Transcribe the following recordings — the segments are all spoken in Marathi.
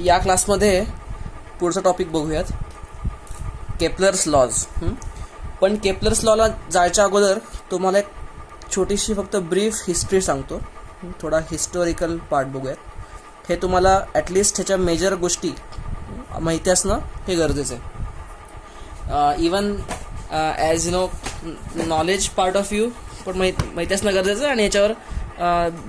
या क्लासमध्ये पुढचा टॉपिक बघूयात, केपलर्स लॉज. पण केपलर्स लॉला जायच्या अगोदर तुम्हाला एक छोटीशी फक्त ब्रीफ हिस्ट्री सांगतो. थोडा हिस्टॉरिकल पार्ट बघूयात. हे तुम्हाला ॲटलिस्ट ह्याच्या मेजर गोष्टी माहिती असणं हे गरजेचं आहे. Even as you know knowledge part of you पण माहिती असणं गरजेचं आहे. आणि याच्यावर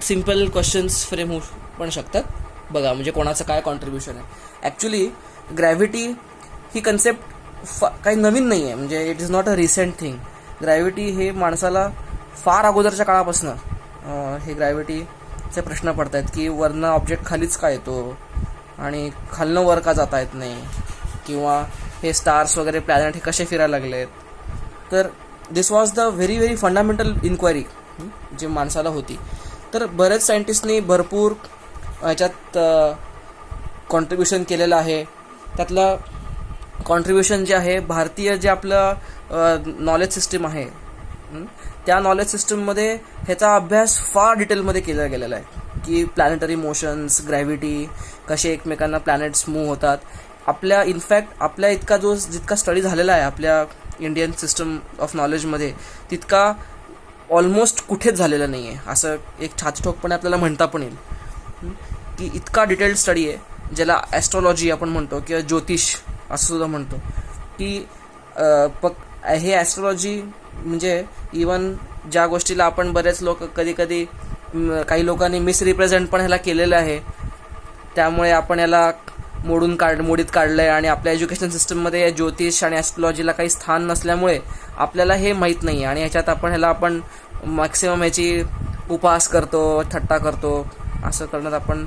सिम्पल क्वेश्चन्स फ्रेम होऊ पण शकतात. बघा म्हणजे कोणाचं काय कॉन्ट्रीब्युशन आहे. ॲक्च्युली ग्रॅव्हिटी ही कन्सेप्ट काही नवीन नाही आहे. म्हणजे it is not a recent thing. Gravity हे माणसाला फार अगोदरच्या काळापासून हे ग्रॅव्हिटीचे प्रश्न पडत आहेत की वरनं ऑब्जेक्ट खालीच का येतो आणि खालनं वर का जाता येत नाही, किंवा हे स्टार्स वगैरे प्लॅनेट हे कसे फिरायला लागलेत. तर this was the very very fundamental enquiry जी माणसाला होती. तर बरेच सायंटिस्टनी भरपूर ह्याच्यात कॉन्ट्रीब्युशन केलेलं आहे. त्यातलं कॉन्ट्रीब्युशन जे आहे, भारतीय जे आपलं नॉलेज सिस्टीम आहे त्या नॉलेज सिस्टीममध्ये ह्याचा अभ्यास फार डिटेलमध्ये केला गेलेला आहे की प्लॅनेटरी मोशन्स, ग्रॅव्हिटी, कसे एकमेकांना प्लॅनेट्स मूव्ह होतात. इनफॅक्ट आपल्या जितका स्टडी झालेला आहे आपल्या इंडियन सिस्टम ऑफ नॉलेजमध्ये तितका ऑलमोस्ट कुठेच झालेला नाही आहे. असं एक छाचठोकपणे आपल्याला म्हणता पण येईल की इतका डिटेल्ड स्टडी आहे, ज्याला ॲस्ट्रॉलॉजी आपण म्हणतो किंवा ज्योतिष असं सुद्धा म्हणतो. की हे ॲस्ट्रॉलॉजी म्हणजे इवन ज्या गोष्टीला आपण बरेच लोक कधी काही लोकांनी मिसरिप्रेझेंट पण ह्याला केलेलं आहे. त्यामुळे आपण याला मोडीत काढलं आहे. आणि आपल्या एज्युकेशन सिस्टममध्ये ज्योतिष आणि ॲस्ट्रॉलॉजीला काही स्थान नसल्यामुळे आपल्याला हे माहीत नाही. आणि ह्याच्यात आपण मॅक्सिमम ह्याची उपहास करतो, थट्टा करतो. असं करण्यात आपण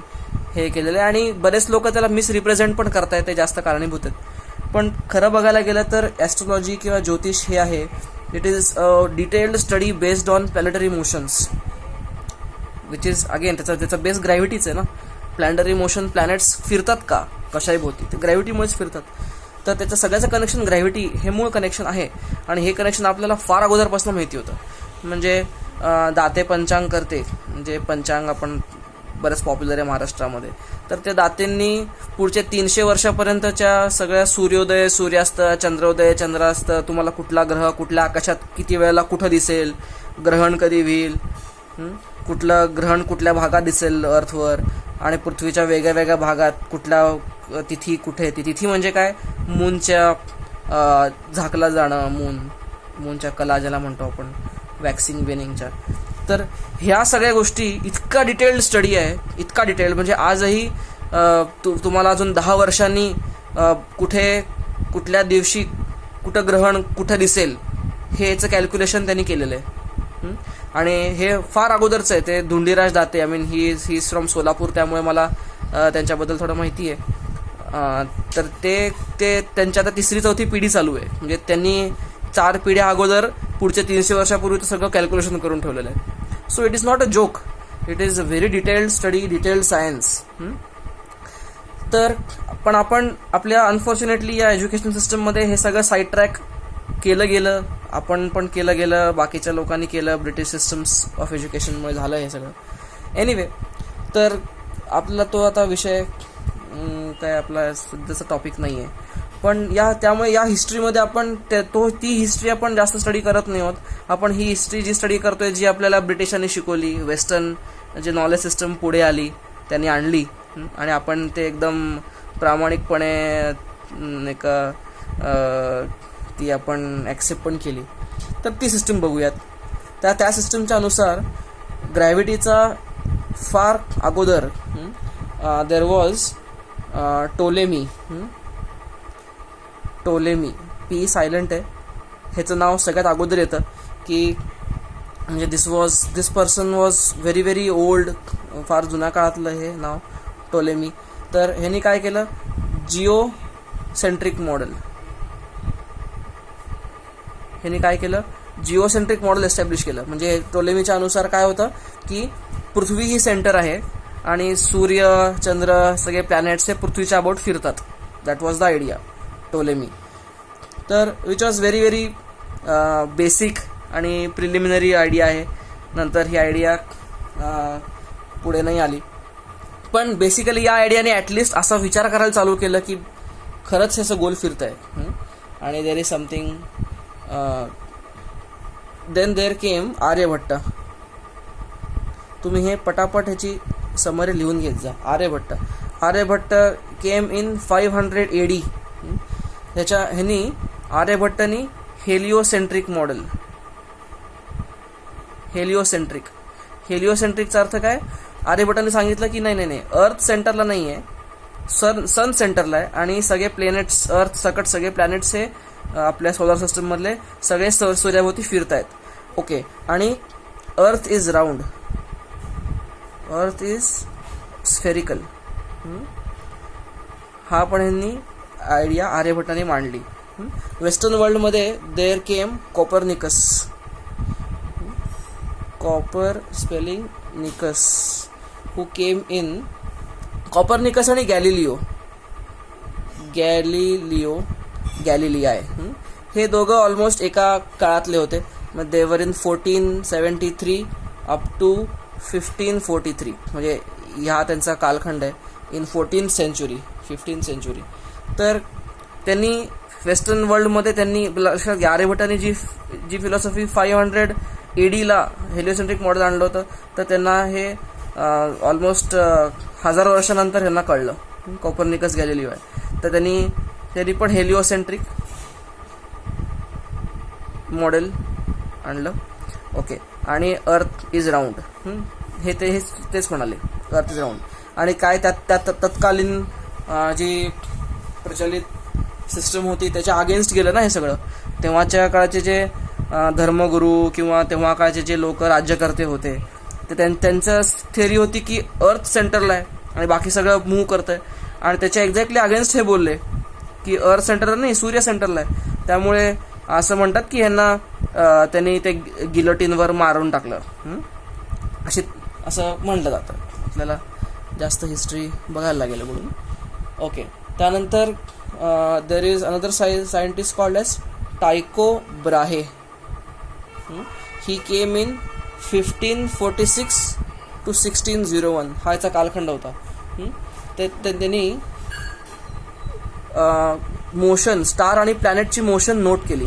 हे केलेलं आहे. आणि बरेच लोक त्याला मिसरिप्रेझेंट पण करतायत, ते जास्त कारणीभूत आहेत. पण खरं बघायला गेलं तर ॲस्ट्रॉलॉजी किंवा ज्योतिष हे आहे, it is a detailed study based on planetary motions, which is again त्याचा बेस ग्रॅव्हिटीच आहे ना. प्लॅनेटरी मोशन, प्लॅनेट्स फिरतात का कशाही भोवती, ते ग्रॅव्हिटीमुळेच फिरतात. तर त्याचं सगळ्याचं कनेक्शन ग्रॅव्हिटी हे मूळ कनेक्शन आहे. आणि हे कनेक्शन आपल्याला फार अगोदरपासून माहिती होतं. म्हणजे दाते पंचांग करते, म्हणजे पंचांग आपण बरंच पॉप्युलर आहे महाराष्ट्रामध्ये. तर त्या दातेंनी पुढच्या 300 वर्षापर्यंतच्या सगळ्या सूर्योदय, सूर्यास्त, चंद्रोदय, चंद्रास्त, तुम्हाला कुठला ग्रह कुठल्या आकाशात किती वेळेला कुठं दिसेल, ग्रहण कधी होईल, कुठलं ग्रहण कुठल्या भागात दिसेल अर्थवर, आणि पृथ्वीच्या वेगळ्या वेगळ्या भागात कुठल्या तिथी कुठे. ती तिथी म्हणजे काय, मूनच्या झाकला जाणं, मूनच्या कला ज्याला म्हणतो आपण, वॅक्सिंग बेनिंगच्या. तर ह्या सगळ्या गोष्टी इतका डिटेल्ड स्टडी आहे, इतका डिटेल्ड म्हणजे आजही तुम्हाला अजून 10 वर्षांनी कुठल्या दिवशी कुठं ग्रहण कुठं दिसेल हे याचं कॅल्क्युलेशन त्यांनी केलेलं आहे. आणि हे फार अगोदरचं आहे. ते Dhundiraj Date, he is from Solapur, त्यामुळे मला त्यांच्याबद्दल थोडं माहिती आहे. तर ते त्यांच्या आता 3री-4थी पिढी चालू आहे. म्हणजे त्यांनी 4 पिढ्या अगोदर पुढच्या 300 वर्षापूर्वी सगळं कॅल्क्युलेशन करून ठेवलेलं आहे. So it is not a joke, it is a very detailed study, detailed science. तर पण आपण आपल्या अनफॉर्च्युनेटली या एज्युकेशन सिस्टममध्ये हे सगळं साईड ट्रॅक केलं गेलं. आपण पण केलं गेलं, बाकीच्या लोकांनी केलं, ब्रिटिश सिस्टम्स ऑफ एज्युकेशनमुळे झालं हे सगळं. एनिवे, तर आपला तो आता विषय काय आपला सध्याचा टॉपिक नाही आहे. पण त्यामुळे या हिस्ट्रीमध्ये आपण ती हिस्ट्री आपण जास्त स्टडी करत नाही आहोत. आपण ही हिस्ट्री जी स्टडी करतोय, जी आपल्याला ब्रिटिशांनी शिकवली, वेस्टर्न जे नॉलेज सिस्टम पुढे आली त्यांनी आणली, आणि आपण ते एकदम प्रामाणिकपणे ती आपण ॲक्सेप्ट पण केली. तर ती सिस्टम बघूयात. त्या सिस्टमच्या अनुसार ग्रॅव्हिटीचा फार अगोदर there was Ptolemy, P silent आहे, ह्याचं नाव सगळ्यात अगोदर येतं. की म्हणजे this person was very very old, फार जुन्या काळातलं हे नाव टोलेमी. तर ह्यांनी काय केलं, जिओसेंट्रिक मॉडेल एस्टॅब्लिश केलं. म्हणजे टोलेमीच्या अनुसार काय होतं की पृथ्वी ही सेंटर आहे आणि सूर्य, चंद्र, सगळे प्लॅनेट्स हे पृथ्वीच्या अबाउट फिरतात. That was the idea Ptolemy. तर which was very very basic आणि प्रिलिमिनरी आयडिया आहे. नंतर ही आयडिया पुढे नाही आली. पण बेसिकली या आयडियाने ॲटलिस्ट असा विचार करायला चालू केलं की खरंच हे असं गोल फिरत आहे. आणि there is something. Then there came Aryabhata. तुम्ही हे पटापट ह्याची समरी लिहून घेत जा. Aryabhata came in 500 AD. ह्यानी आर्यभट्टनी हेलिओसेंट्रिक मॉडेल. हेलिओसेंट्रिकचा अर्थ काय? आर्यभट्टाने सांगितलं की नाही अर्थ सेंटरला नाही आहे, सन सेंटरला आहे आणि सगळे प्लॅनेट्स अर्थ सकट सगळे प्लॅनेट्स हे आपल्या सोलर सिस्टम मधले सगळे सूर्याभोवती फिरत आहेत. ओके. आणि earth is round, earth is spherical. हा पण यांनी आयडिया आर्यभट्टाने मांडली. वेस्टर्न वर्ल्डमध्ये there came Copernicus. Copper spelling निकस, हु केम इन. कॉपर्निकस आणि गॅलिलिआय हे दोघं ऑलमोस्ट एका काळातले होते. मग देवर इन 1473 अप टू 1543, म्हणजे ह्या त्यांचा कालखंड आहे. In 15th century. तर त्यांनी वेस्टर्न वर्ल्डमध्ये त्यांनी आर्यभट्टाने जी फिलॉसॉफी 500 AD हेलिओसेंट्रिक मॉडेल आणलं होतं, तर त्यांना हे ऑलमोस्ट 1000 वर्षानंतर ह्यांना कळलं कोपर्निकस गॅलिलिओ आहे. तर त्यांनी पण हेलिओसेंट्रिक मॉडेल आणलं. ओके. आणि अर्थ इज राऊंड, तेच म्हणाले अर्थ इज राऊंड. आणि काय त्यात तत्कालीन जी प्रचलित सिस्टम होती त्याच्या अगेन्स्ट गेलं ना हे सगळं. तेव्हाच्या काळाचे जे धर्मगुरू किंवा तेव्हा काळचे जे लोक राज्यकर्ते होते, तर त्यांचं थिअरी होती की अर्थ सेंटरला आहे आणि बाकी सगळं मूव्ह करतं आहे. आणि त्याच्या एक्झॅक्टली अगेन्स्ट हे बोलले की अर्थ सेंटरला नाही, सूर्य सेंटरला आहे. त्यामुळे असं म्हणतात की ह्यांना त्यांनी ते गिलोटिनवर मारून टाकलं, असं म्हटलं जातं. आपल्याला जास्त हिस्ट्री बघायला लागेल म्हणून. ओके. त्यानंतर there is another scientist called as Tycho Brahe. He came in 1546 to 1601. हा याचा कालखंड होता. त्यांनी मोशन, स्टार आणि प्लॅनेटची मोशन नोट केली.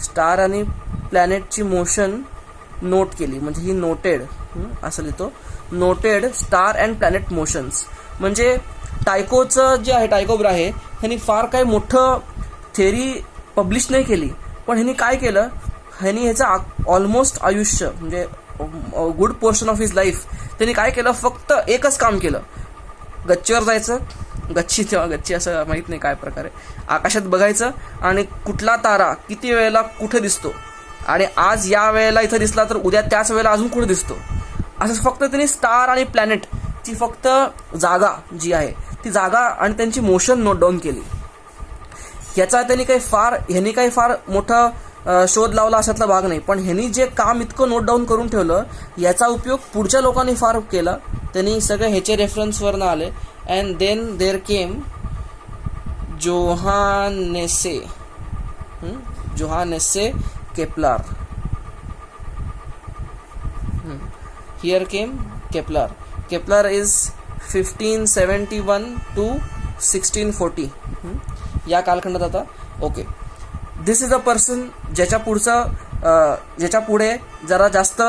स्टार आणि प्लॅनेटची मोशन नोट केली, म्हणजे ही नोटेड असं लिहितो. Noted star and planet motions. म्हणजे टायकोचं जे आहे, टायको ब्राहे, ह्यांनी फार काही मोठं थेअरी पब्लिश नाही केली, पण ह्यांनी काय केलं, ह्यांनी ह्याचं ऑलमोस्ट आयुष्य, म्हणजे good portion of his life त्यांनी काय केलं, फक्त एकच काम केलं. गच्चीवर जायचं, गच्ची असं माहित नाही काय प्रकारे, आकाशात बघायचं आणि कुठला तारा किती वेळेला कुठे दिसतो आणि आज या वेळेला इथं दिसला तर उद्या त्याच वेळेला अजून कुठे दिसतो, असं फक्त त्यांनी स्टार आणि प्लॅनेटची फक्त जागा जी आहे ती जागा आणि त्यांची मोशन नोट डाऊन केली. याचा ह्यांनी काही फार मोठा शोध लावला अशातला भाग नाही, पण ह्यांनी जे काम इतकं नोट डाऊन करून ठेवलं याचा उपयोग पुढच्या लोकांनी फार केला. त्यांनी सगळे ह्याचे रेफरन्सवरनं आले. And then there came Johannes Kepler. Here came Kepler. Kepler is 1571 to 1640 या कालखंडात आता. Okay. This is a person ज्याच्या पुढे जरा जास्त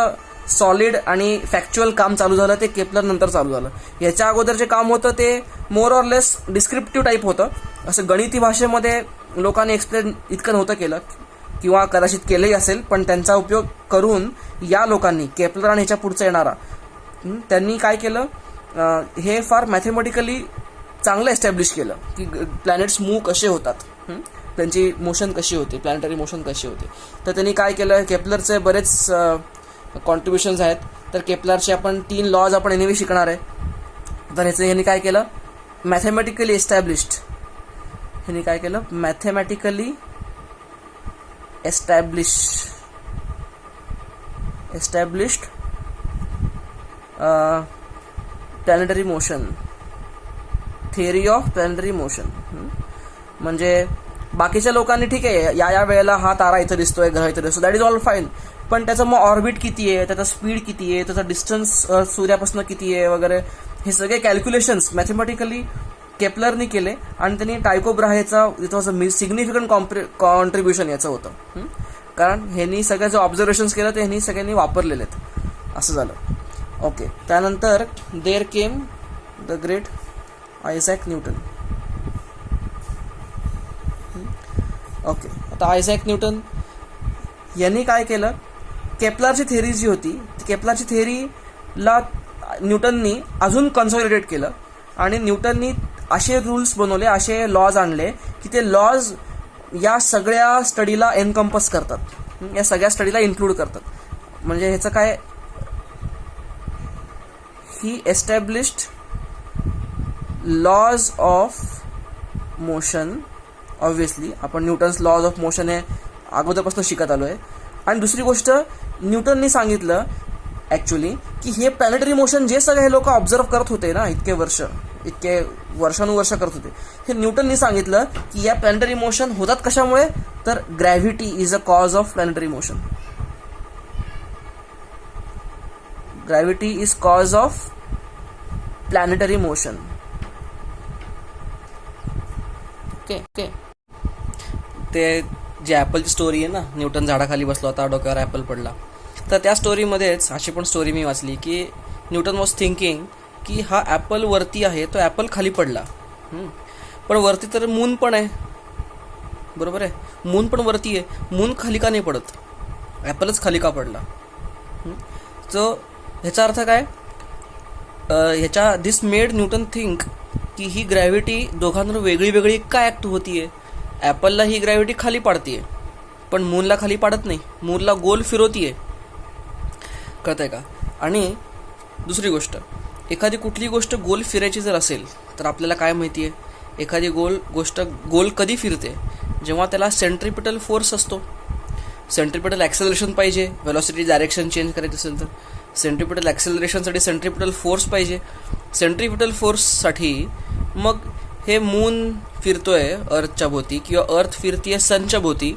सॉलिड आणि फॅक्च्युअल काम चालू झालं ते केप्लर नंतर चालू झालं. याच्या अगोदर जे काम होतं ते more or less descriptive type होतं. असं गणिती भाषेमध्ये लोकांनी एक्सप्लेन इतकं नव्हतं केलं, किंवा कदाचित केलंही असेल, पण त्यांचा उपयोग करून या लोकांनी केप्लर आणि ह्याच्या पुढचं येणारा त्यांनी काय केलं, हे फार मॅथमॅटिकली चांगलं एस्टॅब्लिश केलं की प्लॅनेट्स मूव्ह कसे होतात, त्यांची मोशन कशी होते, प्लॅनेटरी मोशन कशी होते. तर त्यांनी काय केलं, केप्लरचे बरेच कॉन्ट्रीब्युशन्स आहेत. तर केप्लरचे आपण 3 लॉज आपण एनिवे शिकणार आहे. तर ह्याचं ह्यांनी काय केलं, mathematically established planetary motion, theory of planetary motion. म्हणजे बाकीच्या लोकांनी ठीक आहे, या वेळेला हा तारा इथं दिसतोय, ग्रह इथं दिसतो, दॅट इज ऑल फाईन, पण त्याचं मग ऑर्बिट किती आहे, त्याचा स्पीड किती आहे, त्याचा डिस्टन्स सूर्यापासून किती आहे वगैरे, हे सगळे कॅल्क्युलेशन्स मॅथमॅटिकली केपलरनी केले आणि त्यांनी टायको ब्राहेचा it was a significant contribution याचं होतं. कारण ह्यांनी सगळ्या जे ऑब्झर्वेशन्स केलं ते ह्यांनी सगळ्यांनी वापरलेले आहेत, असं झालं. ओके, त्यानंतर there came the great Isaac Newton. Okay, आता आयझॅक न्यूटन यांनी काय केलं, केपलरची थेअरी जी होती, केपलरची थेअरीला न्यूटननी अजून कन्सॉलिडेट केलं आणि न्यूटननी असे रूल्स बनवले, असे लॉज आणले की ते लॉज या सगळ्या स्टडीला एनकम्पस करतात, या सगळ्या स्टडीला इन्क्लूड करतात. म्हणजे ह्याचं काय, he established laws of motion. Obviously आपण न्यूटन्स लॉज ऑफ मोशन हे अगोदरपासून शिकत आलो आहे. आणि दुसरी गोष्ट, न्यूटननी सांगितलं ॲक्च्युली की हे प्लॅनेटरी मोशन जे सगळे हे लोक ऑब्झर्व करत होते ना, इतके वर्षानुवर्ष करत होते, हे न्यूटननी सांगितलं की या प्लॅनेटरी मोशन होतात कशामुळे, तर gravity is a cause of planetary motion. Gravity is cause of planetary motion. Okay, ते जे ॲपलची स्टोरी आहे ना, न्यूटन झाडाखाली बसला होता, डोक्यावर ॲपल पडला, तर त्या स्टोरीमध्येच अशी पण स्टोरी मी वाचली की न्यूटन वॉज थिंकिंग की हा ॲपल वरती आहे, तो ॲपल खाली पडला, पण वरती तर मून पण आहे, बरोबर आहे, मून पण वरती आहे, मून खाली का नाही पडत, ॲपलच खाली का पडला. सो ह्याचा अर्थ काय, ह्याच्या दिस मेड न्यूटन थिंक की ही ग्रॅव्हिटी दोघांवर वेगळी वेगळी का ॲक्ट होतीये. ॲपलला ही ग्रॅव्हिटी खाली पाडतीये पण मूनला खाली पाडत नाही, मूनला गोल फिरवतीये, कळतंय का. आणि दुसरी गोष्ट, एखादी कुठली गोष्ट गोल फिरायची जर असेल तर आपल्याला काय माहिती आहे, एखादी गोष्ट गोल कधी फिरते, जेव्हा त्याला सेंट्रिपिटल फोर्स असतो. सेंट्रिपिटल ॲक्सेलरेशन पाहिजे, व्हेलॉसिटी डायरेक्शन चेंज करायची असेल तर सेंट्रिपिटल ॲक्सेलरेशनसाठी सेंट्रिपिटल फोर्स पाहिजे. सेंट्रिपिटल फोर्ससाठी मग हे मून फिरतोय अर्थच्या भोवती किंवा अर्थ फिरतीये सनच्या भोवती,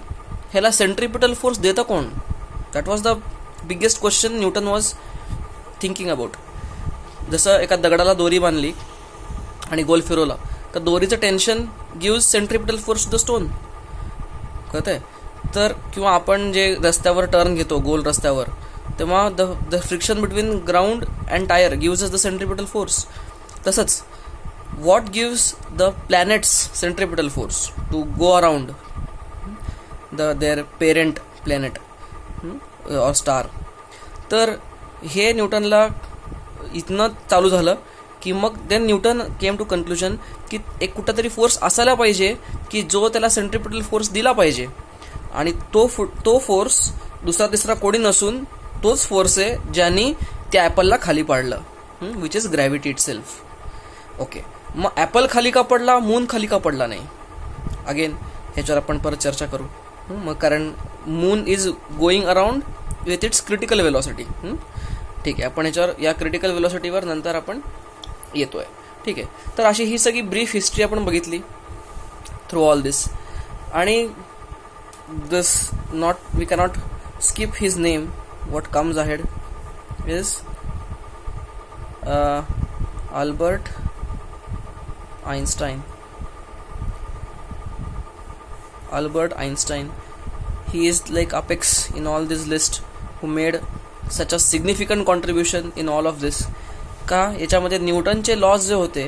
ह्याला सेंट्रिपिटल फोर्स देतं कोण. That was the biggest question Newton was thinking about. जसं एका दगडाला दोरी बांधली आणि गोल फिरवला तर दोरीचं tension gives centripetal force to the stone, कळतंय. तर किंवा आपण जे रस्त्यावर टर्न घेतो गोल रस्त्यावर, तेव्हा the friction between ground and tyre gives the centripetal force. तसंच what gives the planets centripetal force to go around their parent planet or star. तर हे न्यूटनला इथनं चालू झालं की मग then Newton came to conclusion की एक कुठंतरी फोर्स असायला पाहिजे की जो त्याला सेंट्रिपिटल फोर्स दिला पाहिजे, आणि तो फोर्स दुसरा तिसरा कोणी नसून तोच फोर्स आहे ज्यांनी त्या ॲपलला खाली पाडलं, which is gravity it self. Okay, मग ॲपल खाली का पडला, मून खाली का पडला नाही, अगेन ह्याच्यावर आपण परत चर्चा करू. मग कारण moon is going around with its critical velocity. ठीक आहे, आपण ह्याच्यावर या क्रिटिकल वेलॉसिटीवर नंतर आपण येतोय. ठीक आहे, तर अशी ही सगळी ब्रीफ हिस्ट्री आपण बघितली थ्रू ऑल दिस. आणि this not we cannot skip his name. what comes ahead is Albert Einstein. Albert Einstein, he is like apex in all this list, who made such a significant contribution in all of this. का याच्यामध्ये न्यूटनचे लॉज जे होते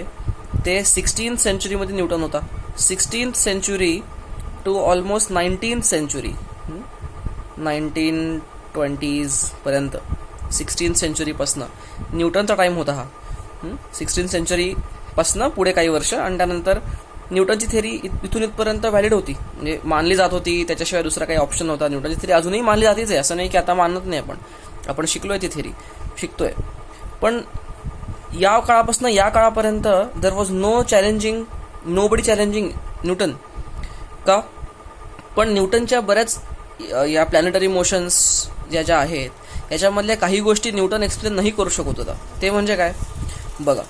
ते 16th सेंचुरीमध्ये न्यूटन होता. 16th century to almost 19th century, 1920s पर्यंत 16th सेंचुरीपासनं न्यूटनचा टाईम होता हा. 16th सेंचुरीपासनं पुढे काही वर्ष, आणि त्यानंतर न्यूटनची थेरी इथून इथपर्यंत व्हॅलिड होती, म्हणजे मानली जात होती, त्याच्याशिवाय दुसरा काही ऑप्शन नव्हता. न्यूटनची थेरी अजूनही मानली जातेच आहे, असं नाही की आता मानत नाही, आपण शिकलोय ती थेरी, शिकतोय. पण या काळापासून या काळापर्यंत there was nobody challenging Newton. का? पण न्यूटनच्या बऱ्याच या प्लॅनेटरी मोशन्स ज्या आहेत याच्यामधल्या काही गोष्टी न्यूटन एक्सप्लेन नाही करू शकत होता. ते म्हणजे काय? बघा,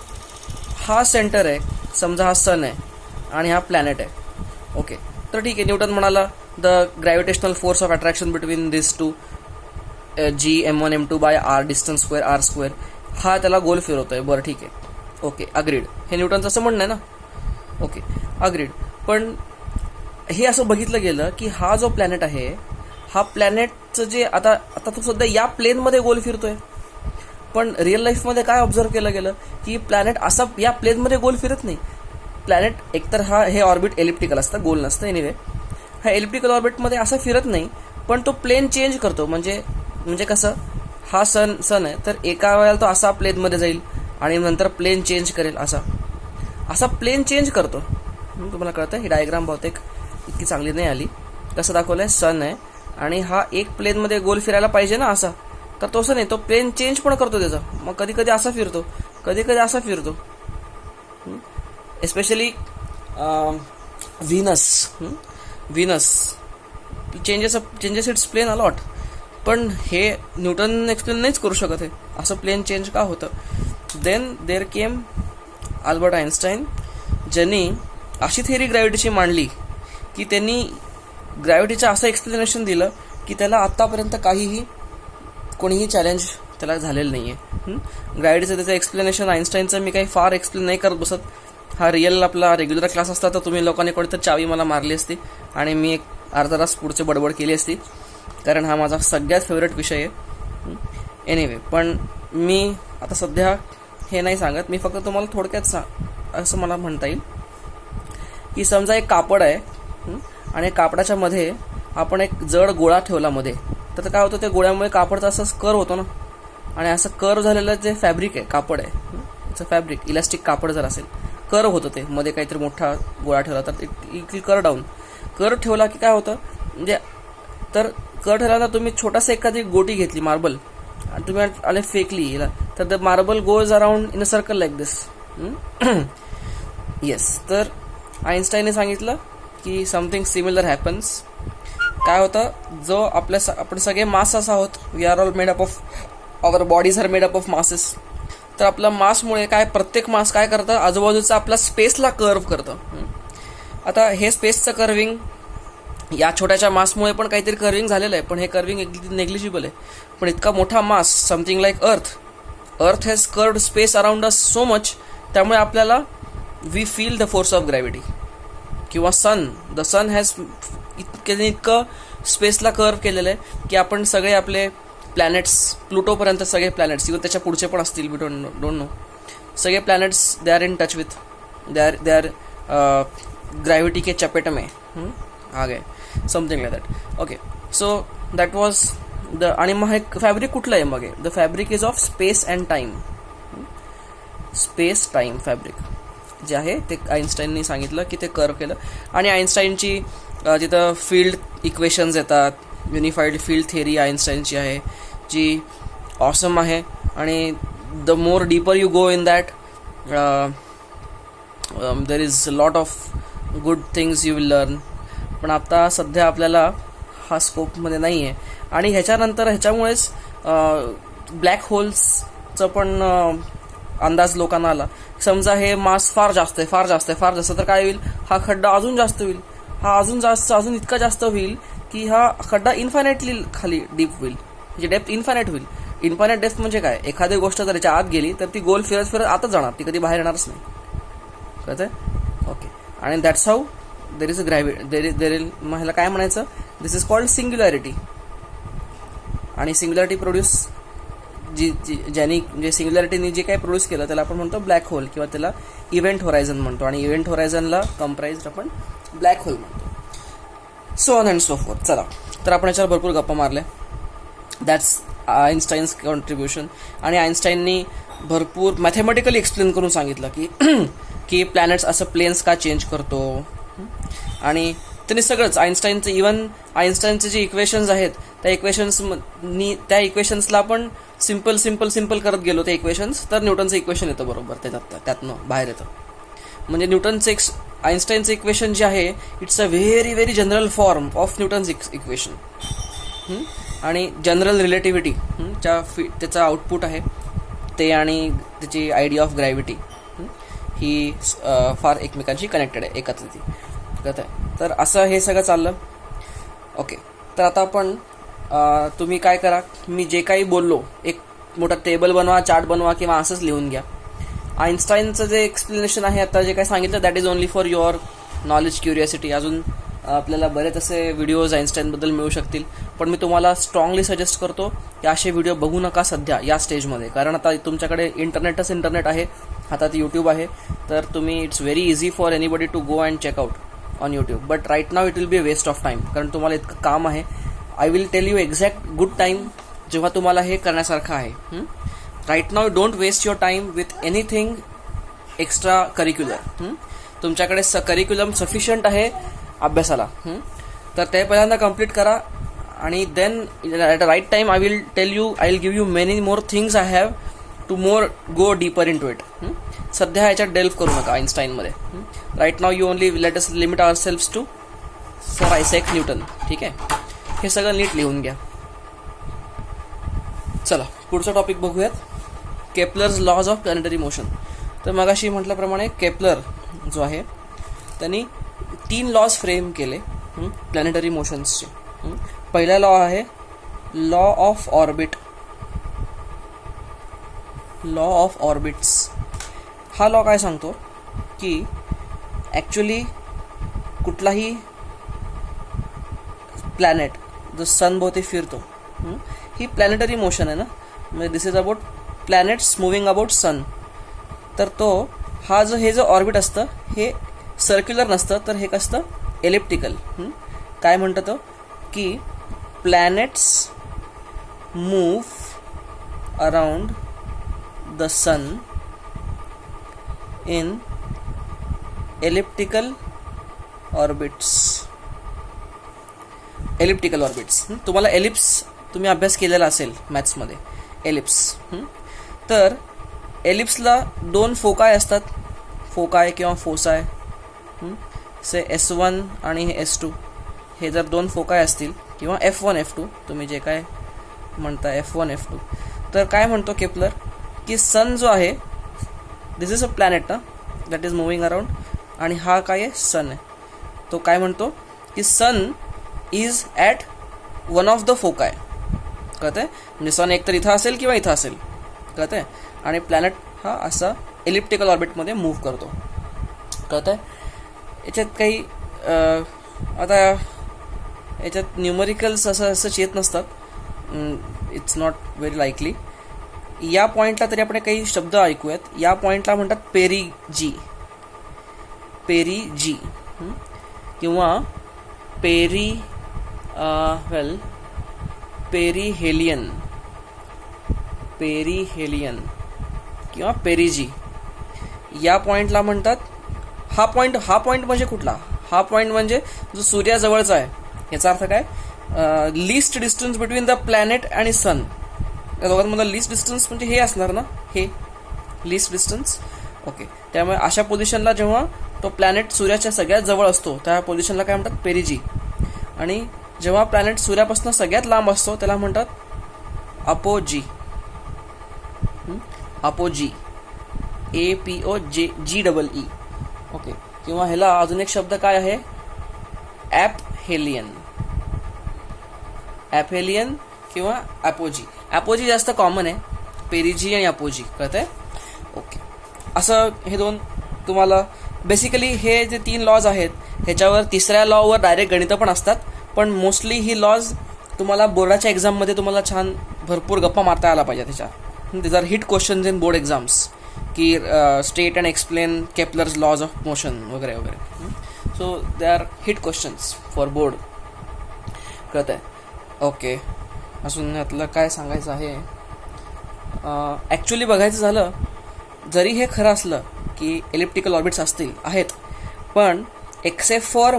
हा सेंटर आहे, समजा हा सन आहे आणि हा प्लॅनेट आहे. ओके, तर ठीक आहे, न्यूटन म्हणाला the gravitational force of attraction between this two G m1 m2 distance square r square हा त्याला गोल फिरवतोय. बरं ठीक आहे, ओके अग्रीड. हे न्यूटनचं असं म्हणणं आहे ना. Okay agreed. पण हे असं बघितलं गेलं की हा जो प्लॅनेट आहे हा प्लॅनेटचं जे आता तो सध्या या प्लेनमध्ये गोल फिरतोय. पण रिअल लाईफमध्ये काय ऑब्झर्व केलं गेलं की प्लॅनेट असा या प्लेनमध्ये गोल फिरत नाही. प्लॅनेट एकतर हे ऑर्बिट एलिप्टिकल असतं, गोल नसतं. एनिवे हा एलिप्टिकल ऑर्बिटमध्ये असं फिरत नाही, पण तो प्लेन चेंज करतो. म्हणजे कसं, हा सन आहे तर एका वेळेला तो असा प्लेनमध्ये जाईल आणि नंतर प्लेन चेंज करेल, असा प्लेन चेंज करतो. तुम्हाला कळतं. ही डायग्राम बहुतेक इतकी चांगली नाही आली. कसं दाखवलंय, सन आहे आणि हा एक प्लेनमध्ये गोल फिरायला पाहिजे ना असा, तर तो असं नाही, तो प्लेन चेंज पण करतो त्याचा. मग कधी कधी असा फिरतो, कधी कधी असा फिरतो. Especially Venus changes its plane a lot. पण हे न्यूटन एक्सप्लेन नाहीच करू शकत आहे असं प्लेन चेंज का होतं. Then there came Albert Einstein, ज्यांनी अशी थिअरी ग्रॅव्हिटीची मांडली की त्यांनी ग्रॅव्हिटीचं असं एक्सप्लेनेशन दिलं की त्याला आत्तापर्यंत कोणीही चॅलेंज त्याला झालेलं नाही आहे. ग्रॅव्हिटीचं त्याचं एक्सप्लेनेशन आइन्स्टाईनचं मी काही फार एक्सप्लेन नाही करत बसत. हा रिअल आपला रेग्युलर क्लास असता तर तुम्ही लोकांनी कोणीतरी चावी मला मारली असती आणि मी एक अर्धा तास पुढचे बडबड केली असती, कारण हा माझा सगळ्यात फेवरेट विषय आहे. एनिवे, पण मी आता सध्या हे नाही सांगत. मी फक्त तुम्हाला थोडक्यात असं मला म्हणता येईल की समजा एक कापड आहे आणि कापडाच्या मध्ये आपण एक जड गोळा ठेवला मध्ये, तर काय होतं, त्या गोळ्यामुळे कापडचा असं कर्व होतो ना. आणि असं कर्व झालेलं जे फॅब्रिक आहे, कापड आहे, इट्स फॅब्रिक, इलास्टिक कापड जर असेल, कर्व होतं ते. मध्ये काहीतरी मोठा गोळा ठेवला तर इट कर्व डाऊन. कर्व ठेवला की काय होतं, म्हणजे तर कर्व ठेवला, तुम्ही छोटासा एखादी गोटी घेतली मार्बल आणि तुम्ही आले फेकली हिला, तर the marble goes around in a circle like this. Yes. तर आइन्स्टाईनने सांगितलं की समथिंग सिमिलर हॅपन्स. काय होतं, जो आपण सगळे मास आहोत, we are all made up of, our bodies are made up of masses. तर आपल्या मासमुळे प्रत्येक मास काय करतं, आजूबाजूचा आपला स्पेसला कर्व करतं. आता हे स्पेसचं कर्विंग या छोट्याच्या मासमुळे पण काहीतरी कर्विंग झालेलं आहे, पण हे कर्विंग नेग्लिजिबल आहे. पण इतका मोठा mass, something like earth has curved space around us so much, त्यामुळे आपल्याला we feel the force of gravity. किंवा द सन हॅज इतकं स्पेसला कर्व केलेलं आहे की आपण सगळे आपले प्लॅनेट्स, प्लुटोपर्यंत सगळे प्लॅनेट्स, इव्हन त्याच्या पुढचे पण असतील, मी डोंट नो, सगळे planets they are in touch with, they are gravity के चपेट में आ गए, something like that. Okay, so that was the. आणि मग हे फॅब्रिक कुठलं आहे, मग the fabric is of space and time. Space time fabric जे आहे ते आइन्स्टाईननी सांगितलं की ते कर्व केलं. आणि आइन्स्टाईनची तिथं फील्ड इक्वेशन्स येतात, युनिफाईड फील्ड थिअरी आइन्स्टाईनची आहे, जी ऑसम आहे. आणि the more deeper you go in that, there is lot of good things you will learn. पण आता सध्या आपल्याला हा स्कोपमध्ये नाही आहे. आणि ह्याच्यामुळेच ब्लॅक होल्सचं पण अंदाज लोकांना आला. समजा हे मास फार जास्त आहे, तर काय होईल, हा खड्डा अजून जास्त होईल, हा अजून इतका जास्त होईल की हा खड्डा इन्फायनाइटली खाली डीप होईल, म्हणजे डेप्थ इन्फायनाइट होईल. इन्फायनाइट डेप्थ म्हणजे काय, एखादी गोष्ट जर याच्या आत गेली तर ती गोल फिरत आतच जाणार, ती कधी बाहेर येणारच नाही. कळतंय? ओके. आणि that's how there is a gravity. मग ह्याला काय म्हणायचं, दिस इज कॉल्ड सिंग्युलॅरिटी. आणि सिंग्युलॅरिटी प्रोड्यूस ज्यांनी म्हणजे सिंग्युलॅरिटीने जे काही प्रोड्यूस केलं त्याला आपण म्हणतो ब्लॅक होल, किंवा त्याला इव्हेंट होरायझन म्हणतो. आणि इव्हेंट होरायझनला कंप्राइज्ड आपण ब्लॅक होल म्हणतो. So on and so forth. चला, तर आपण याच्यावर भरपूर गप्पा मारल्या. That's Einstein's contribution. आणि आइन्स्टाईननी भरपूर मॅथमॅटिकली एक्सप्लेन करून सांगितलं की प्लॅनेट्स असं प्लेन्स का चेंज करतो. आणि त्यांनी सगळंच आइन्स्टाईनचे जे इक्वेशन्स आहेत त्या इक्वेशन्सला आपण सिम्पल करत गेलो ते इक्वेशन्स, तर न्यूटनचं इक्वेशन येतं बरोबर त्यातनं बाहेर येतं. म्हणजे आइन्स्टाईनचं इक्वेशन जे आहे, it's a very very general form of Newton's equation. आणि जनरल रिलेटिव्हिटी त्याचा आउटपुट आहे ते, आणि त्याची आयडिया ऑफ ग्रॅव्हिटी ही फार एकमेकांशी कनेक्टेड आहे, एकत्र ती. तर असं हे सगळं चाललं. ओके, तर आता आपण तुम्ही काय करा, मी जे काही बोललो एक मोठा टेबल बनवा, चार्ट बनवा किंवा असंच लिहून घ्या. आईन्स्टाईनचं जे एक्सप्लेनेशन आहे आता जे काही सांगितलं that is only for your knowledge curiosity. अजून आपल्याला बरेच असे व्हिडिओज आईन्स्टाईनबद्दल मिळू शकतील, पण मी तुम्हाला स्ट्रॉंगली सजेस्ट करतो की असे व्हिडिओ बघू नका सध्या या स्टेजमध्ये. कारण आता तुमच्याकडे इंटरनेट आहे, हातात यूट्यूब आहे, तर तुम्ही it's very easy for anybody to go and check out on YouTube. But right now it will be a waste of time, कारण तुम्हाला इतकं काम आहे. I will tell you exact good time जेव्हा तुम्हाला हे करण्यासारखं आहे. Right now don't waste your time with anything extracurricular. तुमच्याकडे करिक्युलम सफिशियंट आहे अभ्यासाला, तर ते पहिल्यांदा कम्प्लीट करा आणि then at a right time I will give you many more things I have to more go deeper into it. सध्या ह्याच्यात डेल्फ करू नका आईन्स्टाईनमध्ये. Right now you only let us limit our selfs to sir Isaac Newton. ठीक आहे, हे सगळं नीट लिहून घ्या. चला पुढचा टॉपिक बघूयात, Kepler's laws of planetary motion. तर मगाशी म्हटल्याप्रमाणे केपलर जो आहे त्यांनी 3 लॉज फ्रेम केले प्लॅनेटरी मोशन्सचे. पहिला लॉ आहे law of orbit, law of orbits. हा लॉ काय सांगतो की ॲक्च्युली कुठलाही प्लॅनेट जो सनभोवती फिरतो, ही प्लॅनेटरी मोशन आहे ना, म्हणजे this is about planets moving about sun. तर तो हे जो ऑर्बिट असतं हे सर्क्युलर नसतं, तर हे कसं एलिप्टिकल. काय म्हणतं तो की planets move around the sun in elliptical orbits. Elliptical orbits, तुम्हाला एलिप्स तुम्ही अभ्यास केलेला असेल मॅथ्समध्ये, एलिप्स. तर एलिप्सला 2 फोकाय असतात, फोकाय किंवा फोसाय. से S1 आणि हे S2, हे जर 2 फोकाय असतील किंवा F1 F2 तुम्ही जे काय म्हणता F1 F2, तर काय म्हणतो केपलर की सन जो आहे दिस इज अ प्लॅनेट ना दॅट इज मुव्हिंग अराउंड, आणि हा काय आहे सन आहे. तो काय म्हणतो की sun is at one of the foci. कळतं आहे, म्हणजे सन एकतर इथं असेल किंवा इथं असेल, कळतं आहे, आणि प्लॅनेट हा असा एलिप्टिकल ऑर्बिटमध्ये मूव्ह करतो. कळतं आहे. याच्यात काही आता याच्यात न्यूमरिकल्स असंच येत नसतात, इट्स नॉट व्हेरी लाईकली. या पॉईंटला तरी आपण काही शब्द ऐकूयात. या पॉईंटला म्हणतात पेरिजी, पेरिजी किंवा पेरिहेलियन, पेरिहेलियन किंवा पेरिजी. या पॉईंटला म्हणतात. हा पॉईंट म्हणजे कुठला? हा पॉईंट म्हणजे जो सूर्याजवळचा आहे. याचा अर्थ काय? List distance between the planet आणि सन. या दोघांमधला लिस्ट डिस्टन्स म्हणजे हे असणार ना, हे लिस्ट डिस्टन्स. ओके, त्यामुळे अशा पोझिशनला जेव्हा तो प्लॅनेट सूर्याच्या सगळ्यात जवळ असतो त्या पोझिशनला काय म्हणतात? पेरिजी. आणि जेव्हा प्लॅनेट सूर्यापासून सगळ्यात लांब असतो त्याला म्हणतात अपोजी. Apogee, APOGEE. ओके, किंवा ह्याला अजून एक शब्द काय आहे? ॲपहेलियन. ॲपहेलियन किंवा अपोजी. अपोजी जास्त कॉमन आहे, पेरिजी आणि अपोजी. कळतंय? ओके, असं हे 2 तुम्हाला बेसिकली हे जे 3 लॉज आहेत ह्याच्यावर तिसऱ्या लॉवर डायरेक्ट गणितं पण असतात, पण मोस्टली ही लॉज तुम्हाला बोर्डाच्या एक्झाममध्ये तुम्हाला छान भरपूर गप्पा मारता आला पाहिजे. त्याच्या these are hit questions in board exams की state and explain Kepler's laws of motion वगैरे वगैरे. So they are hit questions for board. कळत आहे? ओके, अजून यातलं काय सांगायचं आहे? ॲक्च्युली बघायचं झालं, जरी हे खरं असलं की एलिप्टिकल ऑर्बिट्स आहेत, पण except for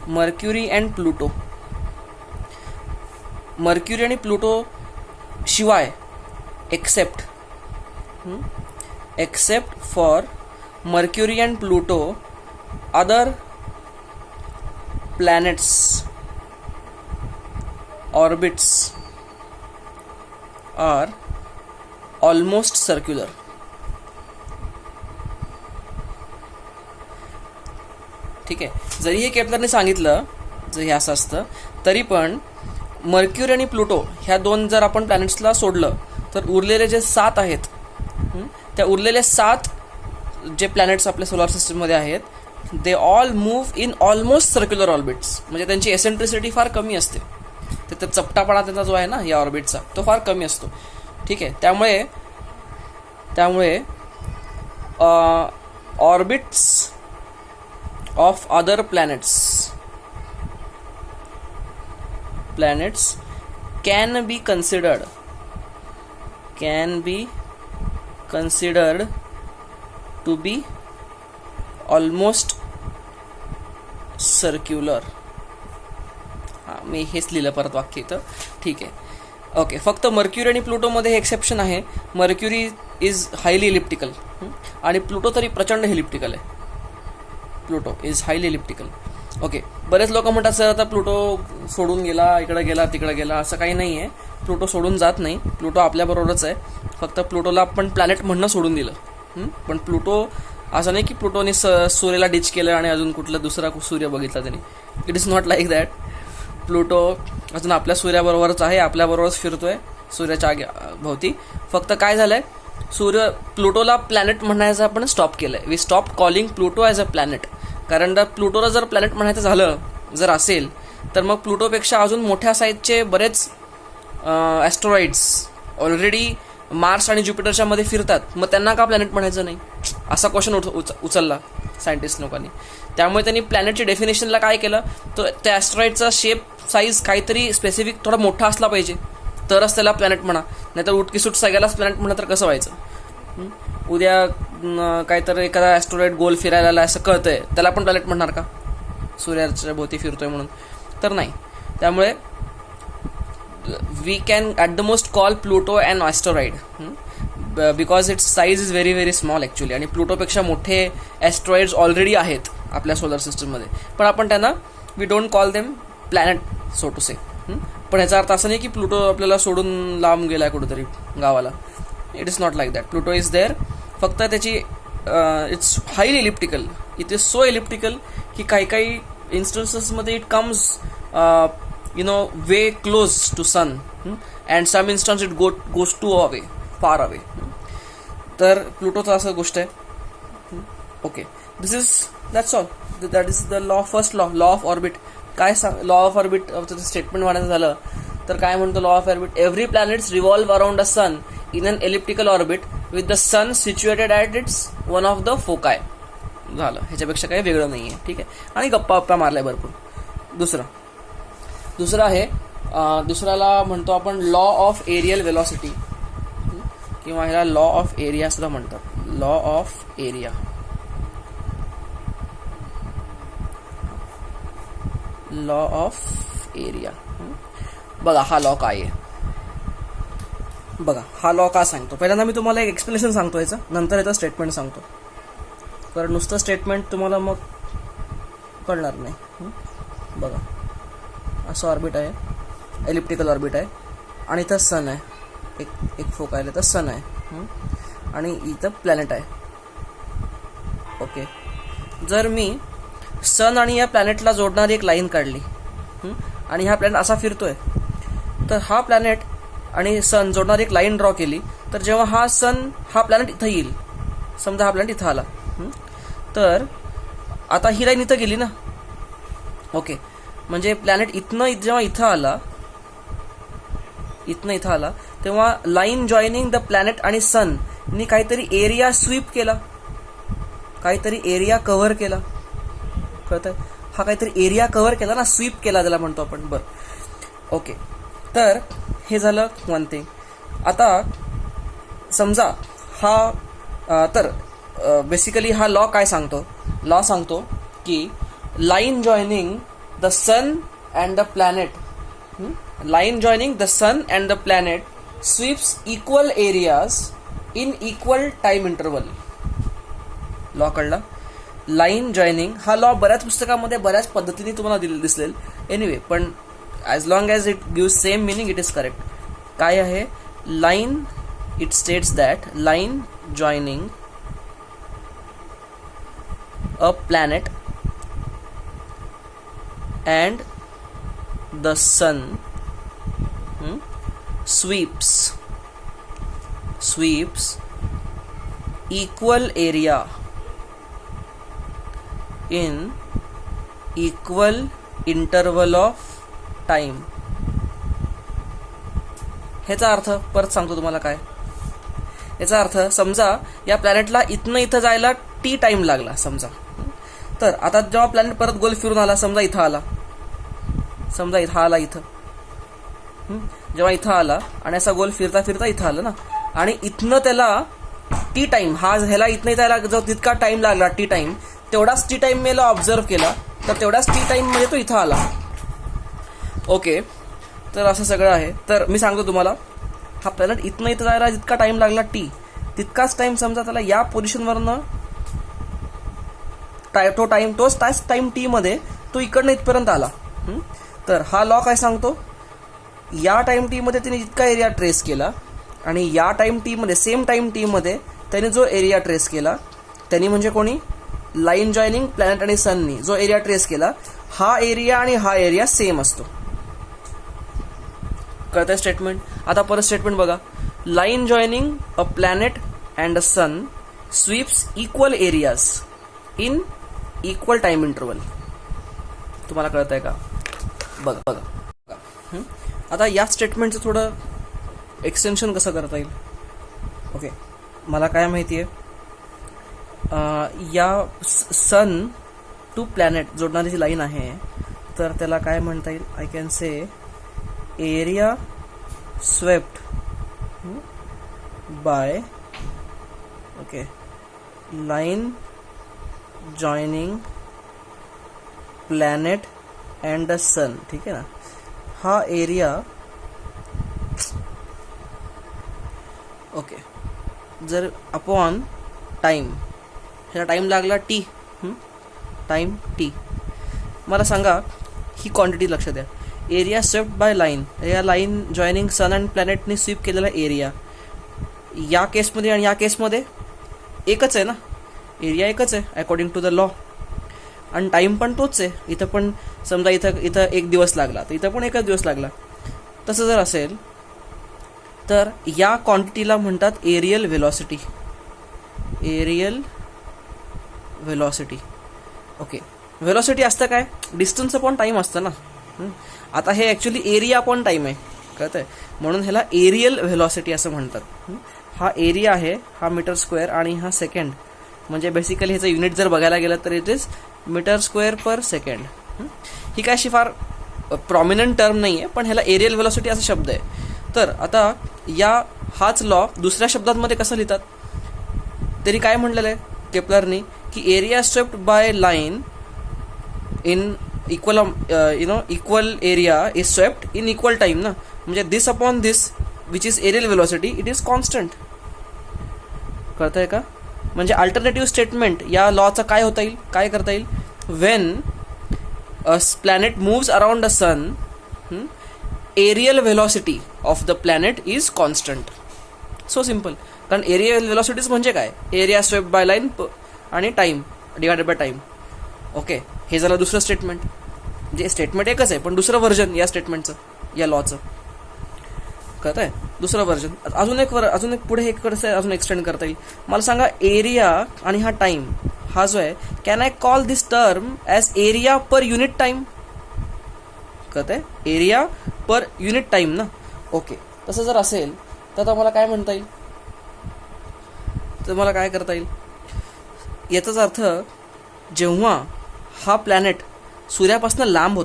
Mercury and Pluto, Mercury आणि प्लुटो शिवाय except for Mercury and Pluto other planets orbits are almost circular. ठीक आहे, जरी हे केपलरने सांगितलं जर हे असं असतं तरी पण मर्क्युरी आणि प्लुटो ह्या दोन जर आपण प्लॅनेट्सला सोडलं तर उरलेले जे 7 आहेत, त्या उरलेले 7 जे प्लॅनेट्स आपल्या सोलार सिस्टममध्ये आहेत, they all move in almost circular orbits. म्हणजे त्यांची एसेंट्रिसिटी फार कमी असते. तर चपटापणा त्यांचा जो आहे ना या ऑर्बिटचा तो फार कमी असतो. ठीक आहे. त्यामुळे orbits of other planets can be considered to be almost circular. मी हेच लिहिलं परत वाक्य इथं. ठीक आहे. ओके. फक्त मर्क्युरी आणि प्लुटोमध्ये हे एक्सेप्शन आहे. मर्क्युरी इज हायली इलिप्टिकल आणि प्लुटो तरी प्रचंड इलिप्टिकल आहे. Pluto is highly elliptical. Okay. बरेच लोक म्हणतात सर आता प्लुटो सोडून गेला, इकडे गेला तिकडे गेला. असं काही नाही आहे. प्लुटो सोडून जात नाही. प्लुटो आपल्याबरोबरच आहे. फक्त प्लुटोला आपण प्लॅनेट म्हणणं सोडून दिलं. पण प्लुटो असं नाही की प्लुटोने सूर्याला डिच केलं आणि अजून कुठला दुसरा सूर्य बघितला त्यांनी. It is not like that. Pluto अजून आपल्या सूर्याबरोबरच आहे, आपल्याबरोबरच फिरतोय सूर्याच्या भोवती. फक्त काय झालंय, प्लुटोला प्लॅनेट म्हणायचं आपण स्टॉप केलंय. We stop calling Pluto as a planet. कारण जर प्लुटोला जर प्लॅनेट म्हणायचं झालं जर असेल तर मग प्लुटोपेक्षा अजून मोठ्या साईजचे बरेच ॲस्ट्रॉइड्स ऑलरेडी मार्स आणि ज्युपिटरच्या मध्ये फिरतात. मग त्यांना का प्लॅनेट म्हणायचं नाही, असा क्वेश्चन उचलला सायंटिस्ट लोकांनी. त्यामुळे त्यांनी प्लॅनेटच्या डेफिनेशनला काय केलं, तर त्या ॲस्ट्रॉइडचा शेप साईज काहीतरी स्पेसिफिक थोडा मोठा असला पाहिजे तरच त्याला प्लॅनेट म्हणा. नाहीतर उटकीसूट सगळ्यालाच प्लॅनेट म्हणा तर कसं व्हायचं. उद्या काहीतरी एखादा ॲस्ट्रॉइड गोल फिरायला असं कळतंय, त्याला पण प्लॅनेट म्हणणार का, सूर्याच्या भोवती फिरतोय म्हणून? तर नाही. त्यामुळे we can at the most call Pluto and asteroid because its size is very very small actually. आणि प्लुटोपेक्षा मोठे ॲस्ट्रॉइड्स ऑलरेडी आहेत आपल्या सोलर सिस्टममध्ये, पण आपण त्यांना we don't call them planet so to say. पण याचा अर्थ असं नाही की प्लुटो आपल्याला सोडून लांब गेला आहे कुठेतरी गावाला. It is not like that. Pluto is there. फक्त त्याची it's highly elliptical. It is so elliptical की काही इन्स्टन्सेसमध्ये it comes way close to sun, and some instance it goes too away, far away. तर प्लुटोचा असं गोष्ट आहे. Okay. that's all. That is the first law of orbit. काय लॉ ऑफ ऑर्बिट स्टेटमेंट म्हणायचं झालं तर काय म्हणतो law of orbit? Every planets revolve around a sun in an elliptical orbit with the sun situated at its one of the foci. झालं. ह्याच्यापेक्षा काही वेगळं नाही आहे. ठीक आहे. आणि गप्पा मारलाय भरपूर. दुसरा आहे, दुसऱ्याला म्हणतो आपण लॉ ऑफ एरियल वेलॉसिटी, किंवा ह्याला लॉ ऑफ एरिया सुद्धा म्हणतात. Law of area. Law of area. बघा हा लॉ काय आहे. बघा हा लॉ का सांगतो. पहिल्यांदा मी तुम्हाला एक एक्सप्लेनेशन सांगतो याचं, नंतर याचं स्टेटमेंट सांगतो. कारण नुसतं स्टेटमेंट तुम्हाला मग कळणार नाही. बघा असं ऑर्बिट आहे, एलिप्टिकल ऑर्बिट आहे, आणि इथं सन आहे, एक फोकाय तर सन आहे, आणि इथं प्लॅनेट आहे. ओके. जर मी सन आणि या प्लॅनेटला जोडणारी एक लाईन काढली आणि हा प्लॅनेट असा फिरतोय, तर हा प्लॅनेट आणि सन जोडणारी एक लाईन ड्रॉ केली, तर जेव्हा हा प्लॅनेट इथं येईल, समजा हा प्लॅनेट इथं आला, तर आता ही लाईन इथं गेली ना. ओके. म्हणजे प्लॅनेट जेव्हा इथं आला तेव्हा लाईन जॉईनिंग द प्लॅनेट आणि सन नी काहीतरी एरिया स्वीप केला, काहीतरी एरिया कव्हर केला. कळतंय? हा काहीतरी एरिया कव्हर केला ना, स्वीप केला त्याला म्हणतो आपण. बरं. ओके. तर हे झालं वन थिंग. आता समजा हा तर बेसिकली हा लॉ काय सांगतो? लॉ सांगतो की line joining the sun and the planet, line joining the sun and the planet sweeps equal areas in equal time interval. Law कळला? लाईन जॉईनिंग हा लॉ बऱ्याच पुस्तकामध्ये बऱ्याच पद्धतीने तुम्हाला दिसेल. एनिवे, पण as long as it gives same meaning it is correct. काय आहे? Line, it states that line joining a planet and the sun sweeps equal area in equal interval of time. ह्याचा अर्थ परत सांगतो तुम्हाला काय. याचा अर्थ समजा या प्लॅनेटला इथं जायला टी टाइम लागला समजा. तर आता जेव्हा प्लॅनेट परत गोल फिरून आला, समजा इथं आला इथं जेव्हा इथं आला आणि असा गोल फिरता फिरता इथं आलं ना, आणि इथनं त्याला टी टाइम ह्याला इथनं त्याला जो तितका टाइम लागला टी टाइम, तेवढाच टी टाइम मी ऑब्झर्व केला, तर तेवढाच टी टाइम मध्ये तो इथं आला. ओके, तर असं सगळं आहे. तर मी सांगतो तुम्हाला, हा प्लॅनेट इथं जायला जितका टाइम लागला टी, तितकाच टाइम समजा त्याला या पोझिशनवरनं तोच टाइम टी मध्ये तो इकडनं इथपर्यंत आला. तर हा लॉ काय सांगतो, या टाइम टी मध्ये त्याने जितका एरिया ट्रेस केला आणि या टाइम टी मध्ये सेम टाइम टी मध्ये त्याने जो एरिया ट्रेस केला, त्यांनी म्हणजे कोणी, लाईन जॉईनिंग प्लॅनेट आणि सननी जो एरिया ट्रेस केला, हा एरिया आणि हा एरिया सेम असतो. कळतंय स्टेटमेंट. आता परत स्टेटमेंट बघा. Line joining a planet and a sun sweeps equal areas in equal time interval. तुम्हाला कळतंय का? बघा. आता या स्टेटमेंटचं थोडं एक्सटेन्शन कसं करता येईल. ओके, मला काय माहिती आहे, या सन टू प्लॅनेट जोडणारी जी लाईन आहे, तर त्याला काय म्हणता येईल, I can say area swept by line joining planet and the sun. ठीक आहे ना. हा एरिया जर अपॉन टाइम, ह्याला टाइम लागला टी, टाइम टी. मला सांगा ही क्वांटिटी लक्षात द्या. एरिया स्वेप्ट बाय लाईन, या लाईन जॉईनिंग सन अँड प्लॅनेटने स्वीप केलेला एरिया, या केसमध्ये आणि या केसमध्ये एकच आहे ना, एरिया एकच आहे अकॉर्डिंग टू द लॉ, आणि टाइम पण तोच आहे. इथं पण समजा इथं एक दिवस लागला, तर इथं पण एकच दिवस लागला. तसं जर असेल तर या क्वांटिटीला म्हणतात एरियल व्हेलॉसिटी. ओके, व्हेलॉसिटी असतं काय, डिस्टन्स अपॉन टाइम असतं ना. आता हे ॲक्च्युली एरिया अपॉन टाइम आहे, कळतंय, म्हणून ह्याला एरियल व्हेलॉसिटी असं म्हणतात. हा एरिया आहे, हा मीटर स्क्वेअर, आणि हा सेकंड, म्हणजे बेसिकली ह्याचं युनिट जर बघायला गेलं तर it is metre square per second. ही काय अशी फार प्रॉमिनंट टर्म नाही आहे, पण ह्याला एरियल व्हेलॉसिटी असा शब्द आहे. तर आता हाच लॉ दुसऱ्या शब्दांमध्ये कसं लिहितात, तरी काय म्हटलेलं आहे केप्लरनी, की area swept by line in equal area is swept in equal time ना, म्हणजे this upon this which is areal velocity it is constant. कळतंय का? म्हणजे अल्टरनेटिव्ह स्टेटमेंट या लॉचा काय होता येईल, काय करता येईल, when a planet moves around a sun, areal velocity of the planet is constant. So simple. कारण एरियल व्हेलॉसिटीज म्हणजे काय, एरिया स्वेप्ट बाय लाईन आणि time divided by time. Okay, हे झालं दुसरं स्टेटमेंट. म्हणजे स्टेटमेंट एकच आहे, पण दुसरं व्हर्जन या स्टेटमेंटचं, या लॉचं. कळत आहे, दुसरं व्हर्जन. अजून एक पुढे हे कसं अजून एक्सटेंड करता येईल. मला सांगा, एरिया आणि हा टाइम हा जो आहे, can I call this term as area per unit time. कळत आहे, एरिया पर युनिट टाइम ना. ओके, तसं जर असेल तर आता मला काय म्हणता येईल, तर मला काय करता येईल, याचाच अर्थ जेव्हा हा प्लॅनेट सूर्यापासून लांब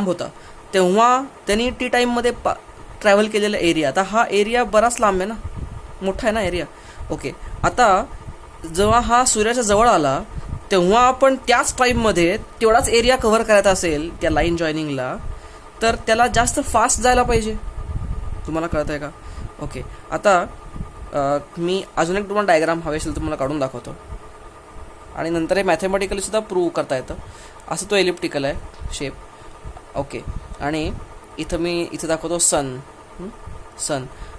होता, तेव्हा त्यांनी टी टाईममध्ये ट्रॅव्हल केलेला एरिया, आता हा एरिया बराच लांब आहे ना, मोठा आहे ना एरिया. ओके, आता जेव्हा हा सूर्याच्या जवळ आला, तेव्हा आपण त्याच टाईममध्ये तेवढाच एरिया कव्हर करायचा असेल त्या लाईन जॉईनिंगला, तर त्याला जास्त फास्ट जायला पाहिजे. तुम्हाला कळत आहे का? ओके, आता मी अजून एक तुम्हाला डायग्राम हवे असेल तर तुम्हाला काढून दाखवतो, आणि नंतर हे मॅथमॅटिकली सुद्धा प्रूव्ह करता येतं. असं तो एलिप्टिकल आहे शेप. ओके, आणि इथं दाखवतो सन,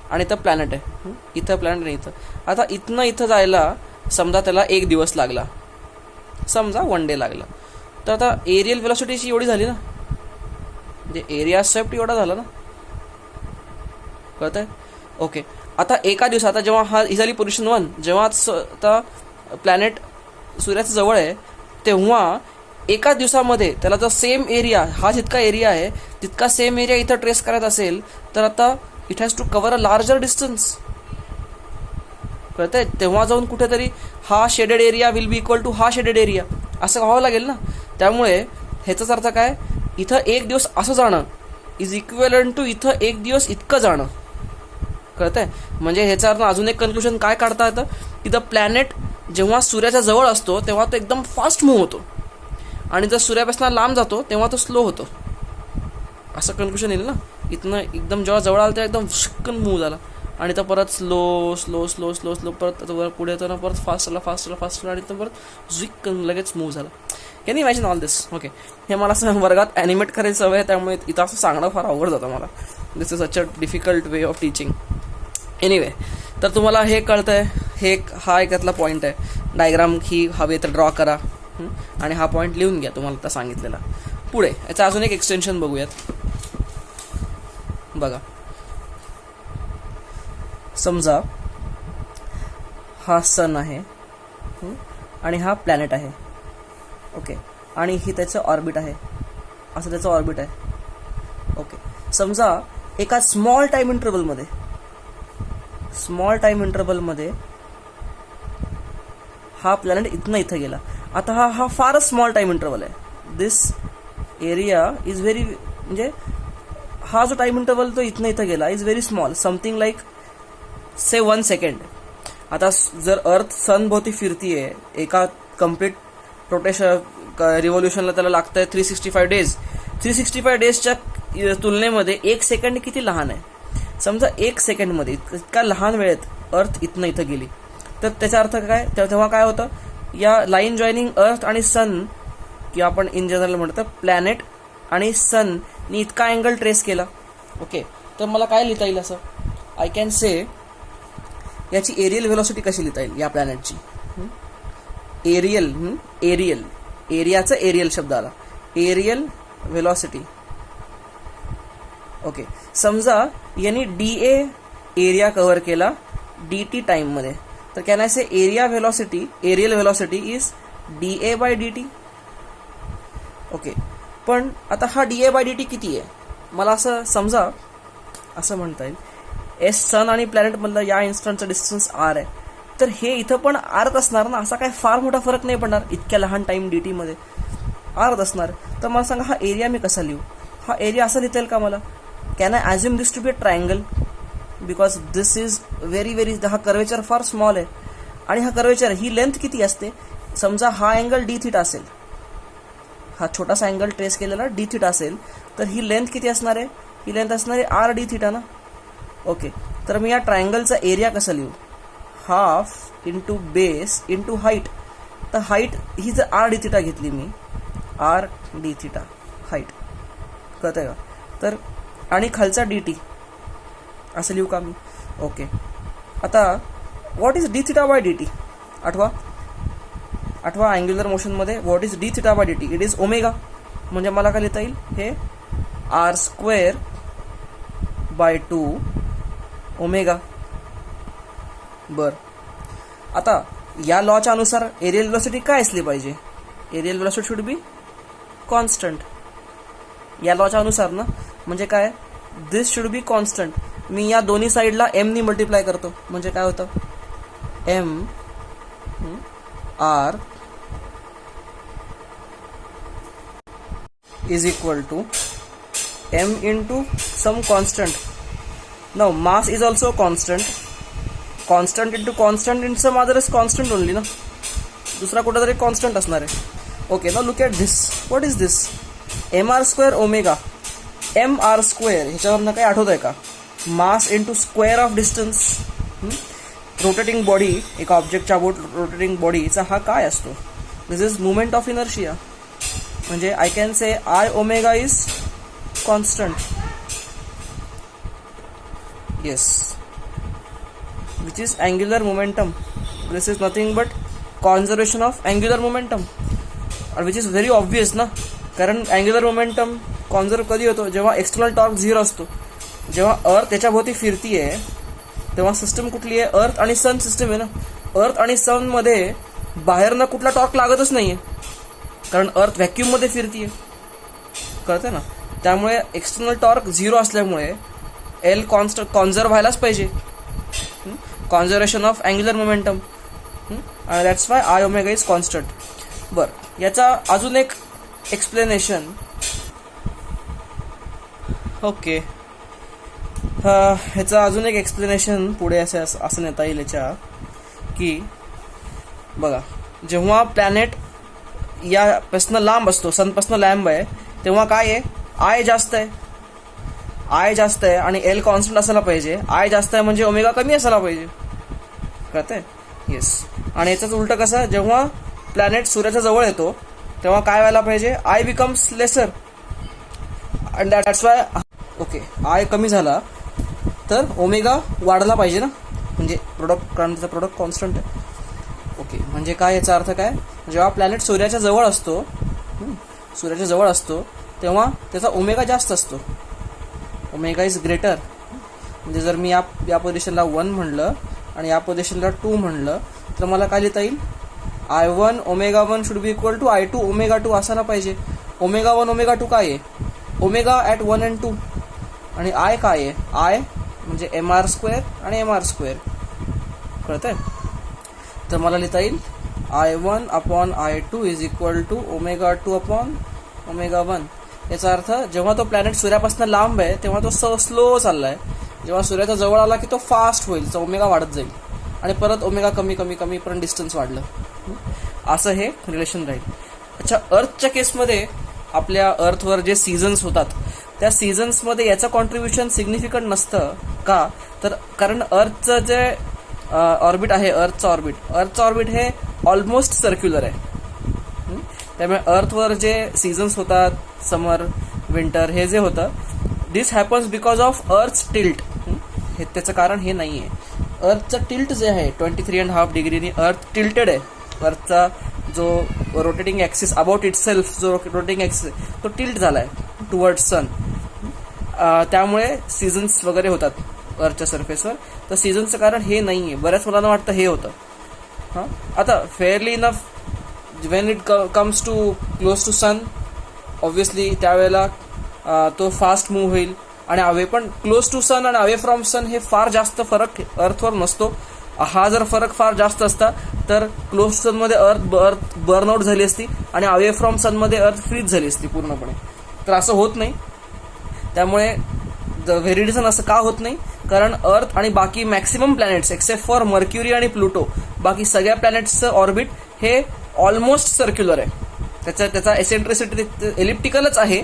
आणि इथं प्लॅनेट आहे, इथं प्लॅनेट नाही इथं. आता इथं जायला समजा त्याला एक दिवस लागला, समजा 1 डे लागला, तर आता एरियल व्हेलॉसिटीची एवढी झाली ना, म्हणजे एरिया स्वेप्ट एवढा झाला ना, कळतंय? ओके. आता एका दिवसात, आता जेव्हा ही झाली पोझिशन 1, जेव्हा आता प्लॅनेट सूर्याच्या जवळ आहे, तेव्हा एका दिवसामध्ये त्याला जर सेम एरिया, हा जितका एरिया आहे तितका सेम एरिया इथं ट्रेस करायचा असेल, तर आता it has to cover a larger distance. कळतंय? तेव्हा जाऊन कुठेतरी हा shaded area will be equal to हा शेडेड एरिया असं व्हावं लागेल ना. त्यामुळे ह्याचाच अर्थ काय, इथं एक दिवस असं जाणं इज इक्विव्हॅलंट टू इथं एक दिवस इतकं जाणं. कळतंय? म्हणजे ह्याचा अर्थ अजून एक कन्क्लुजन काय काढता येतं की द प्लॅनेट जेव्हा सूर्याच्या जवळ असतो तेव्हा तो एकदम फास्ट मूव्ह होतो, आणि जर सूर्यापासून लांब जातो तेव्हा तो स्लो होतो. असं कन्क्लुजन येईल ना. इथनं एकदम जेव्हा जवळ आलं तेव्हा एकदम शिक्कन मूव्ह झाला, आणि तर परत slow slow slow slow slow परत पुढे येतो ना, परत फास्ट झाला फास्ट झाला फास्ट झाला, आणि तर परत झिक लगेच मूव्ह झाला. Can you imagine all this? Okay. हे मला असं वर्गात ॲनिमेट करायची सवय आहे, त्यामुळे इथं असं सांगणं फार अवघड जातं मला. This is such a difficult way of teaching. Anyway, तर तुम्हाला हे कळतंय, हा एक त्यातला पॉईंट आहे. डायग्राम ही हवे तर ड्रॉ करा, आणि हा पॉईंट लिहून घ्या तुम्हाला आता सांगितलेला. पुढे याचं अजून एक एक्सटेन्शन बघूयात. बघा, समजा हा सन आहे आणि हा प्लॅनेट आहे. ओके. आणि ही त्याचं ऑर्बिट आहे, असं त्याचं ऑर्बिट आहे. ओके. समजा एका स्मॉल टाइम इंटरवलमध्ये हा प्लॅनेट इथं गेला. आता हा फारच स्मॉल टाइम इंटरवल आहे. दिस एरिया इज व्हेरी, म्हणजे हा जो टाइम इंटरवल तो इथं गेला is very small, something like say 1 second. आता जर अर्थ सन भोवती फिरतीये, एका कम्प्लीट रोटेशन रिव्होल्युशनला त्याला लागतंय 365 डेज. 365 डेजच्या तुलनेमध्ये 1 सेकंड किती लहान आहे. समजा 1 सेकंडमध्ये इतका लहान वेळेत अर्थ इथं गेली, तर त्याचा अर्थ काय, तेव्हा काय होतं, या लाईन जॉईनिंग अर्थ आणि सन, किंवा आपण इन जनरल म्हणतो प्लॅनेट आणि सन नी इतका अँगल ट्रेस केला. ओके. तर मला काय लिहिता येईल, असं आय कॅन से, याची एरियल व्हेलॉसिटी कशी लिहिता येईल या प्लॅनेटची. एरियाचा एरियल शब्द आला, एरियल व्हेलॉसिटी. ओके. समजा यांनी DA एरिया कव्हर केला DT टाइममध्ये, तर can I say areal velocity is DA/dt. Okay. पण आता हा DA/dt किती आहे, मला असं समजा असं म्हणता येईल, एस सन आणि प्लॅनेटमधलं या इन्स्टंटचं डिस्टन्स R आहे, तर हे इथं पण Rच असणार ना. असा काय फार मोठा फरक नाही पडणार इतक्या लहान टाइम DT मध्ये, Rच असणार. तर मला सांगा, हा एरिया मी कसा लिहू. हा एरिया असा लिहिता येईल का मला. Can I assume this to be a triangle, because this is very हा कर्वेचर फार स्मॉल आहे, आणि हा कर्वेचर ही लेंथ किती असते. समजा हा अँगल D θ असेल, हा छोटासा अँगल ट्रेस केलेला D θ असेल, तर ही लेंथ किती असणार आहे, ही लेंथ असणार आहे R D θ ना. ओके. तर मी या ट्रायंगलचा एरिया कसा लिहू, half into base into height. तर हाईट ही जर R D θ घेतली मी, R D θ हाईट, कळतंय का. तर आणि खालचा DT असं लिहू का मी. ओके. आता व्हॉट इज dθ/dt, आठवा अँग्युलर मोशनमध्ये what is dθ/dt, it is omega. म्हणजे मला काय लिहिता येईल, हे R²/2 ओमेगा. बर. आता या लॉच्या अनुसार एरियल व्हेलॉसिटी काय असली पाहिजे, areal velocity should be constant. या लॉच्या अनुसार ना, म्हणजे काय, दिस शुड बी कॉन्स्टंट. मी या दोन्ही साईडला M नी मल्टिप्लाय करतो, म्हणजे काय होतं, M R is equal to M into some constant. Now mass is also constant into constant in some other is constant only ना, दुसरा कुठं तरी कॉन्स्टंट असणार आहे. Okay. Now look at this, what is this, mr² omega. mr² ह्याच्यावरनं काही आठवत आहे का, mass into square of distance. Rotating body, एका ऑब्जेक्टच्या अबाउट रोटेटिंग बॉडीचा हा काय असतो, दिस इज मुवमेंट ऑफ इनर्शिया. म्हणजे I can say I omega is constant. Yes, which is angular momentum. This is nothing but conservation of angular momentum. Which is very obvious ना, कारण अँग्युलर मोमेंटम कॉन्झर्व कधी होतो, जेव्हा एक्सटर्नल टॉर्क 0 असतो. जेव्हा अर्थ त्याच्याभोवती फिरतीये तेव्हा सिस्टम कुठली आहे, अर्थ आणि सन सिस्टम आहे ना. अर्थ आणि सन मध्ये बाहेरनं कुठला टॉर्क लागतच नाहीये, कारण अर्थ व्हॅक्यूम मध्ये फिरतीये, कळतंय ना. त्यामुळे एक्सटर्नल टॉर्क 0 असल्यामुळे एल कॉन्झर्व व्हायलाच पाहिजे, कॉन्झर्वेशन ऑफ अँग्युलर मोमेंटम, आणि that's why i omega is constant. बरं, याचा अजून एक एक्सप्लेनेशन. ओके, ह्याचा अजून एक एक्सप्लेनेशन पुढे असं नेता येईल याच्या, की बघा, जेव्हा प्लॅनेट यापासून लांब असतो, सनपासून लांब आहे, तेव्हा काय आहे, आय जास्त आहे आणि एल कॉन्स्टंट असायला पाहिजे. आय जास्त आहे म्हणजे ओमेगा कमी असायला पाहिजे, कळतंय. येस. आणि याचाच उलट कसं, जेव्हा प्लॅनेट सूर्याच्या जवळ येतो तेव्हा काय व्हायला पाहिजे, I becomes lesser, and that's why. Okay, I कमी झाला तर ओमेगा वाढला पाहिजे ना, म्हणजे प्रोडक्ट, कारण त्याचा प्रोडक्ट कॉन्स्टंट आहे. ओके, म्हणजे काय, याचा अर्थ काय, जेव्हा प्लॅनेट सूर्याच्या जवळ असतो तेव्हा त्याचा ओमेगा जास्त असतो, ओमेगा इज ग्रेटर. म्हणजे जर मी या पोझिशनला 1 म्हणलं आणि या पोझिशनला 2 म्हणलं तर मला काय लिहिता येईल, I1 omega 1 should be equal to I2 omega 2 असायला पाहिजे. ओमेगा 1 ओमेगा 2 काय आहे, ओमेगा ॲट 1 and 2, आणि आय काय आहे, आय म्हणजे MR² आणि MR², कळतंय. तर मला लिहिता येईल I1 upon I2 is equal to omega 2 upon omega 1. याचा अर्थ जेव्हा तो प्लॅनेट सूर्यापासून लांब आहे तेव्हा तो स्लो चाललाय, जेव्हा सूर्याच्या जवळ आला की तो फास्ट होईल, तो ओमेगा वाढत जाईल, आणि परत ओमेगा कमी कमी कमी पर्यंत डिस्टन्स वाढलं, असं हे रिलेशन राहील. अच्छा, अर्थच्या केसमध्ये आपल्या अर्थवर जे सीझन्स होतात त्या सीझन्समध्ये याचं कॉन्ट्रीब्युशन सिग्निफिकंट नसतं का, तर कारण अर्थचं जे ऑर्बिट आहे, अर्थचं ऑर्बिट हे ऑलमोस्ट सर्क्युलर आहे. त्यामुळे अर्थवर जे सीझन्स होतात, समर, विंटर, हे जे होतं, this happens because of earth's tilt. हे त्याचं कारण हे नाही आहे. अर्थचं टिल्ट जे आहे 23.5 डिग्रीनी अर्थ टिल्टेड आहे. अर्थचा जो रोटेटिंग ॲक्सिस अबाउट इटसेल्फ, जो रोटेटिंग ॲक्सिस तो टिल्ट झाला आहे टुवर्ड सन. त्यामुळे सीझन्स वगैरे होतात अर्थच्या सरफेसवर. तर सीझन्सचं कारण हे नाही आहे. बऱ्याच मुलांना वाटतं हे होतं. हां, आता fairly enough when it comes to close to sun, obviously त्यावेळेला तो फास्ट मूव्ह होईल, आणि अवे पण क्लोज टू सन आणि अवे फ्रॉम सन हे फार जास्त फरक अर्थवर नसतो. हा जर फरक फार जास्त असता तर क्लोज टू सनमध्ये अर्थ बर्नआउट झाली असती आणि अवे फ्रॉम सनमध्ये अर्थ फ्रीज झाली असती पूर्णपणे. तर असं होत नाही. त्यामुळे द व्हेरी रिझन असं का होत नाही, कारण अर्थ आणि बाकी maximum planets except for Mercury आणि प्लुटो, बाकी सगळ्या प्लॅनेट्सचं ऑर्बिट हे ऑलमोस्ट सर्क्युलर आहे. त्याचा एसेंट्रिसिटी एलिप्टिकलच आहे,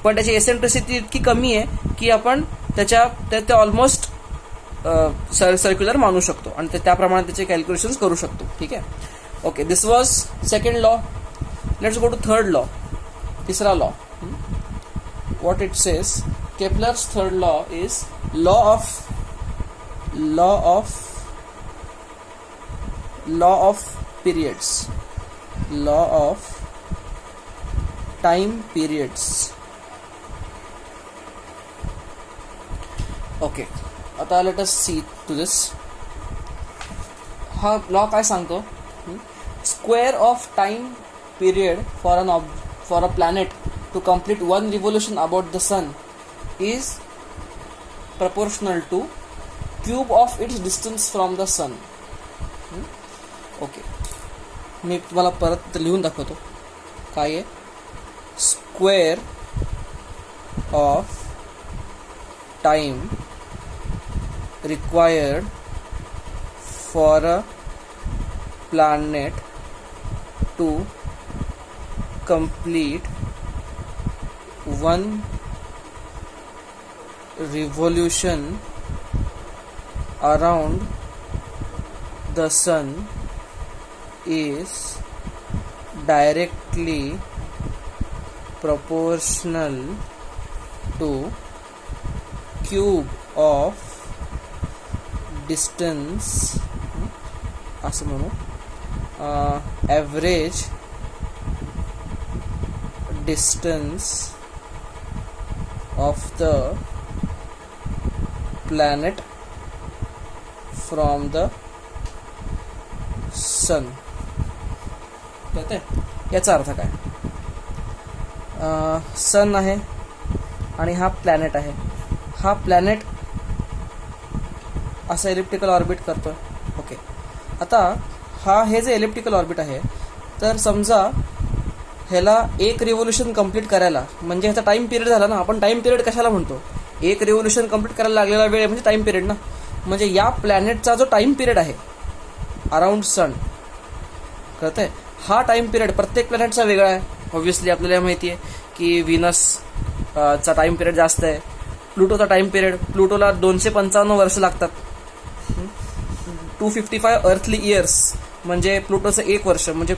पण त्याची एसेंट्रिसिटी इतकी कमी आहे की आपण त्या ऑलमोस्ट सर्क्युलर मानू शकतो आणि त्याप्रमाणे त्याचे कॅल्क्युलेशन्स करू शकतो. ठीक आहे. Okay, this was second law. Let's go to third law. तिसरा law, what it says, Kepler's third law is law of periods, law of time periods. Okay, आता let us see to this. हा लॉ काय सांगतो, square of time period for a planet to complete one revolution about the sun is proportional to cube of its distance from the sun. Okay, मी तुम्हाला परत लिहून दाखवतो काय आहे. Square of time required for a planet to complete one revolution around the sun is directly proportional to cube of distance, असं म्हणू, average distance of the planet from the sun. कळतंय? याचा अर्थ काय? सन आहे आणि हा प्लॅनेट आहे. हा प्लॅनेट असं एलिप्टिकल ऑर्बिट करतोय. ओके, आता हे जे एलिप्टिकल ऑर्बिट आहे, तर समजा ह्याला एक रिव्होल्यूशन कंप्लीट करायला, म्हणजे ह्याचा टाइम पिरियड झाला ना. आपण टाइम पिरियड कशाला म्हणतो? एक रिव्होल्यूशन कंप्लीट करायला लागलेला वेळ म्हणजे टाइम पिरियड ना. म्हणजे या प्लॅनेटचा जो टाइम पिरियड आहे अराउंड सन, कळतंय? हा टाइम पिरियड प्रत्येक प्लॅनेटचा वेगळा आहे. ऑब्व्हियसली आपल्याला माहिती आहे की व्हीनस चा टाइम पिरियड जास्त आहे. प्लुटोचा टाइम पिरियड, प्लुटोला 255 वर्ष लागतात. 255 अर्थली इयर्स म्हणजे प्लुटोचं 1 वर्ष. म्हणजे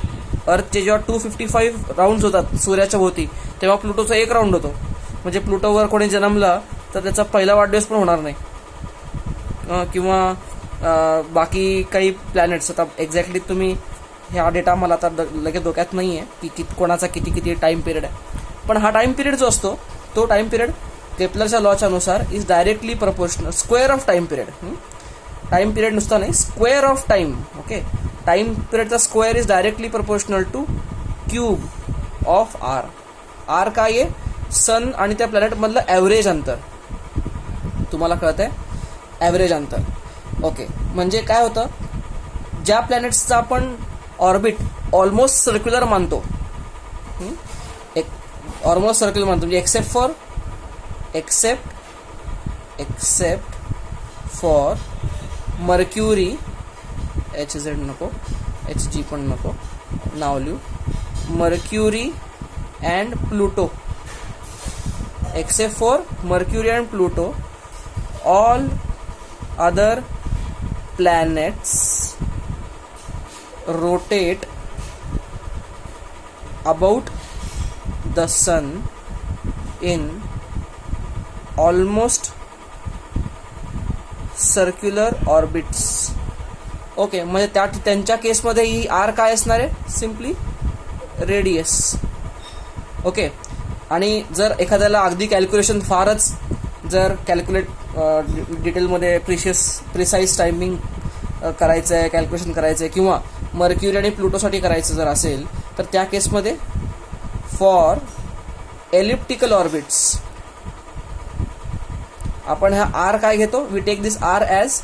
अर्थचे जेव्हा 255 राऊंड होतात सूर्याच्या भोवती, तेव्हा प्लुटोचा 1 राऊंड होतो. म्हणजे प्लुटोवर कोणी जन्मला तर त्याचा पहिला वाढदिवस पण होणार नाही. किंवा बाकी काही प्लॅनेट्स. आता एक्झॅक्टली तुम्ही हा डेटा मला आता लगेच डोक्यात नाही आहे की कोणाचा किती टाइम पिरियड आहे. पण हा टाइम पिरियड जो असतो, तो टाइम पिरियड केपलरच्या लॉच्या नुसार is directly proportional square of time period. Time period नुसता नाही, square of time. Okay, time पिरियडचा square is directly proportional to cube of R. R काय आहे? सन आणि त्या प्लॅनेट मधलं ॲव्हरेज अंतर. तुम्हाला कळतंय? ॲव्हरेज अंतर. ओके, म्हणजे काय होतं, ज्या प्लॅनेट्सचा आपण ऑर्बिट ऑलमोस्ट सर्क्युलर मानतो, ऑलमोस्ट सर्क्युलर मानतो, म्हणजे एक्सेप्ट फॉर मर्क्युरी, HZ नको, HG पण नको, नाव लिहू, Mercury and Pluto. Except for Mercury and Pluto, all other planets rotate about the sun in almost circular orbits. Okay, म्हणजे त्यांच्या केसमध्ये ही आर काय असणार आहे? Simply radius. ओके, आणि जर एखाद्याला अगदी कॅल्क्युलेशन फारच जर डिटेलमध्ये प्रिसाईज टायमिंग करायचं आहे, कॅल्क्युलेशन करायचं आहे, किंवा मर्क्युरी आणि प्लुटोसाठी करायचं जर असेल, तर त्या केसमध्ये फॉर एलिप्टिकल ऑर्बिट्स आपण हा आर काय घेतो? We take this r as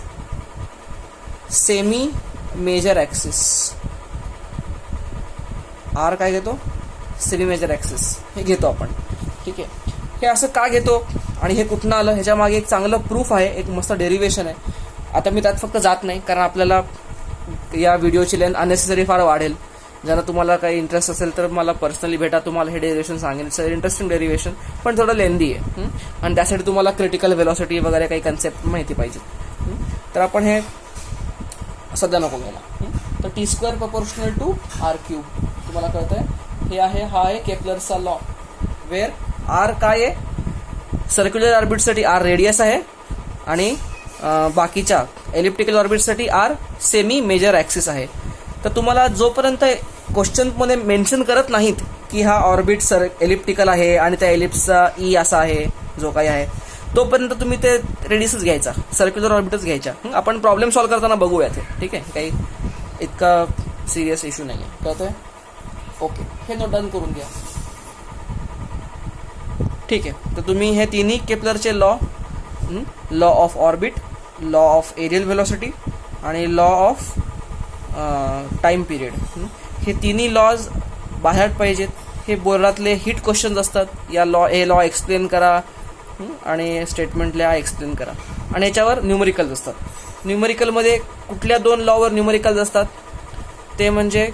semi major axis. R काय घेतो? सेमी मेजर ॲक्सिस हे घेतो आपण. ठीक आहे, हे असं का घेतो आणि हे कुठनं आलं? ह्याच्या मागे एक चांगलं प्रूफ आहे, एक मस्त डेरिव्हेशन आहे. आता मी त्यात फक्त जात नाही, कारण आपल्याला या व्हिडिओची लेंथ अननेसेसरी फार वाढेल. जर तुम्हाला काही इंटरेस्ट असेल तर मला पर्सनली भेटा, तुम्हाला हे डेरिव्हेशन सांगेन. इट्स इंटरेस्टिंग डेरिव्हेशन, पण थोडं लेंदी आहे. आणि त्यासाठी तुम्हाला क्रिटिकल व्हेलॉसिटी वगैरे काही कन्सेप्ट माहिती पाहिजे. तर आपण हे सध्या नको घ्यायला. तर T² प्रपोर्शनल टू R³. तुम्हाला कळतंय? हा आहे केपलरचा लॉ, वेअर आर काय आहे? सर्क्युलर ऑर्बिटसाठी आर रेडियस आहे आणि बाकीच्या एलिप्टिकल ऑर्बिटसाठी आर सेमी मेजर ॲक्सिस आहे. तर तुम्हाला जोपर्यंत क्वेश्चनमध्ये मेन्शन करत नाहीत की हा ऑर्बिट एलिप्टिकल आहे आणि त्या एलिप्सचा ई असा आहे जो काही आहे, तोपर्यंत तुम्ही ते रेडियसच घ्यायचा, सर्क्युलर ऑर्बिटच घ्यायचा. आपण प्रॉब्लेम सॉल्व्ह करताना बघूया ते. ठीक आहे, काही इतका सिरियस इश्यू नाही आहे. कळतंय? ओके, हे नोट डाऊन करून घ्या. ठीक आहे, तर तुम्ही हे तिन्ही केपलरचे law of orbit, law of areal velocity आणि लॉ ऑफ टाइम पिरियड, हे तिन्ही लॉज बाहेर पाहिजेत. हे बोर्डातले हिट क्वेश्चन्स असतात. हे लॉ एक्सप्लेन करा आणि स्टेटमेंट लिहा, एक्सप्लेन करा. आणि याच्यावर न्यूमरिकल्स असतात. न्यूमरिकलमध्ये कुठल्या 2 लॉवर न्यूमरिकल्स असतात? ते म्हणजे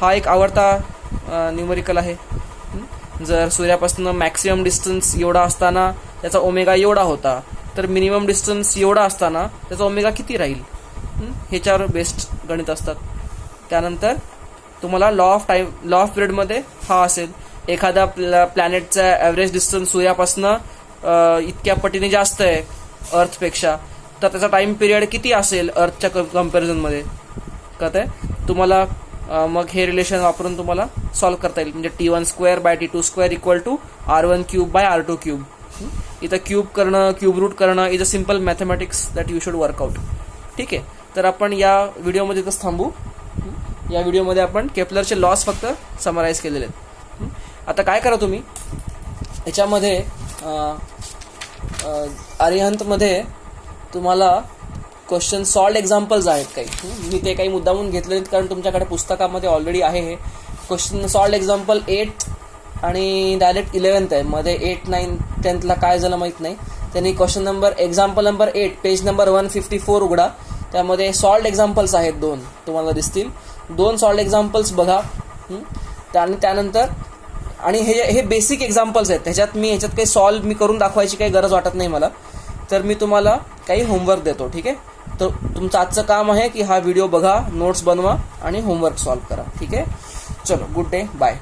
हा एक आवडता न्यूमरिकल आहे. जर सूर्यापासून मॅक्सिमम डिस्टन्स एवढा असताना त्याचा ओमेगा एवढा होता, तर मिनिमम डिस्टन्स एवढा असताना त्याचा ओमेगा किती राहील? ह्याच्यावर बेस्ड गणित असतात. त्यानंतर तुम्हाला लॉ ऑफ पिरियडमध्ये हा असेल, एखाद्या प्लॅनेटचा ॲव्हरेज डिस्टन्स सूर्यापासनं इतक्या पटीने जास्त आहे अर्थपेक्षा, तर त्याचा टाइम पिरियड किती असेल अर्थच्या कम्पॅरिझनमध्ये? कळतंय तुम्हाला? मग हे रिलेशन वापरून तुम्हाला सॉल्व्ह करता येईल. म्हणजे t1² bye t2² equal to r1³ bye r2³. इथं क्यूब करणं, क्यूब रूट करणं is a simple mathematics that you should workout. ठीक आहे, तर आपण या व्हिडिओमध्ये इथंच थांबू. या व्हिडिओमध्ये आपण केपलरचे लॉस फक्त समराईज केलेले आहेत. आता काय करा तुम्ही याच्यामध्ये अरिहंतमध्ये तुम्हाला क्वेश्चन सॉल्ड एक्झाम्पल्स आहेत काही. मी ते काही मुद्दामून घेतले नाहीत कारण तुमच्याकडे पुस्तकामध्ये ऑलरेडी आहे. हे क्वेश्चन सॉल्ड एक्झाम्पल 8 आणि डायरेक्ट 11th आहे. मध्ये 8, 9, 10th काय झालं माहीत नाही. त्यांनी question number example number 8 page number 154 उघडा. त्यामध्ये सॉल्ड एक्झाम्पल्स आहेत 2 तुम्हाला दिसतील. 2 सॉल्ड एक्झाम्पल्स बघा. आणि त्यानंतर आणि हे बेसिक एक्झाम्पल्स आहेत. ह्याच्यात काही सॉल्व मी करून दाखवायची काही गरज वाटत नाही मला. तर मी तुम्हाला काही होमवर्क देतो. ठीक आहे, तर तुमचं आजचं काम आहे की हा व्हिडिओ बघा, नोट्स बनवा आणि होमवर्क सॉल्व करा. ठीक आहे, चलो, गुड डे, बाय.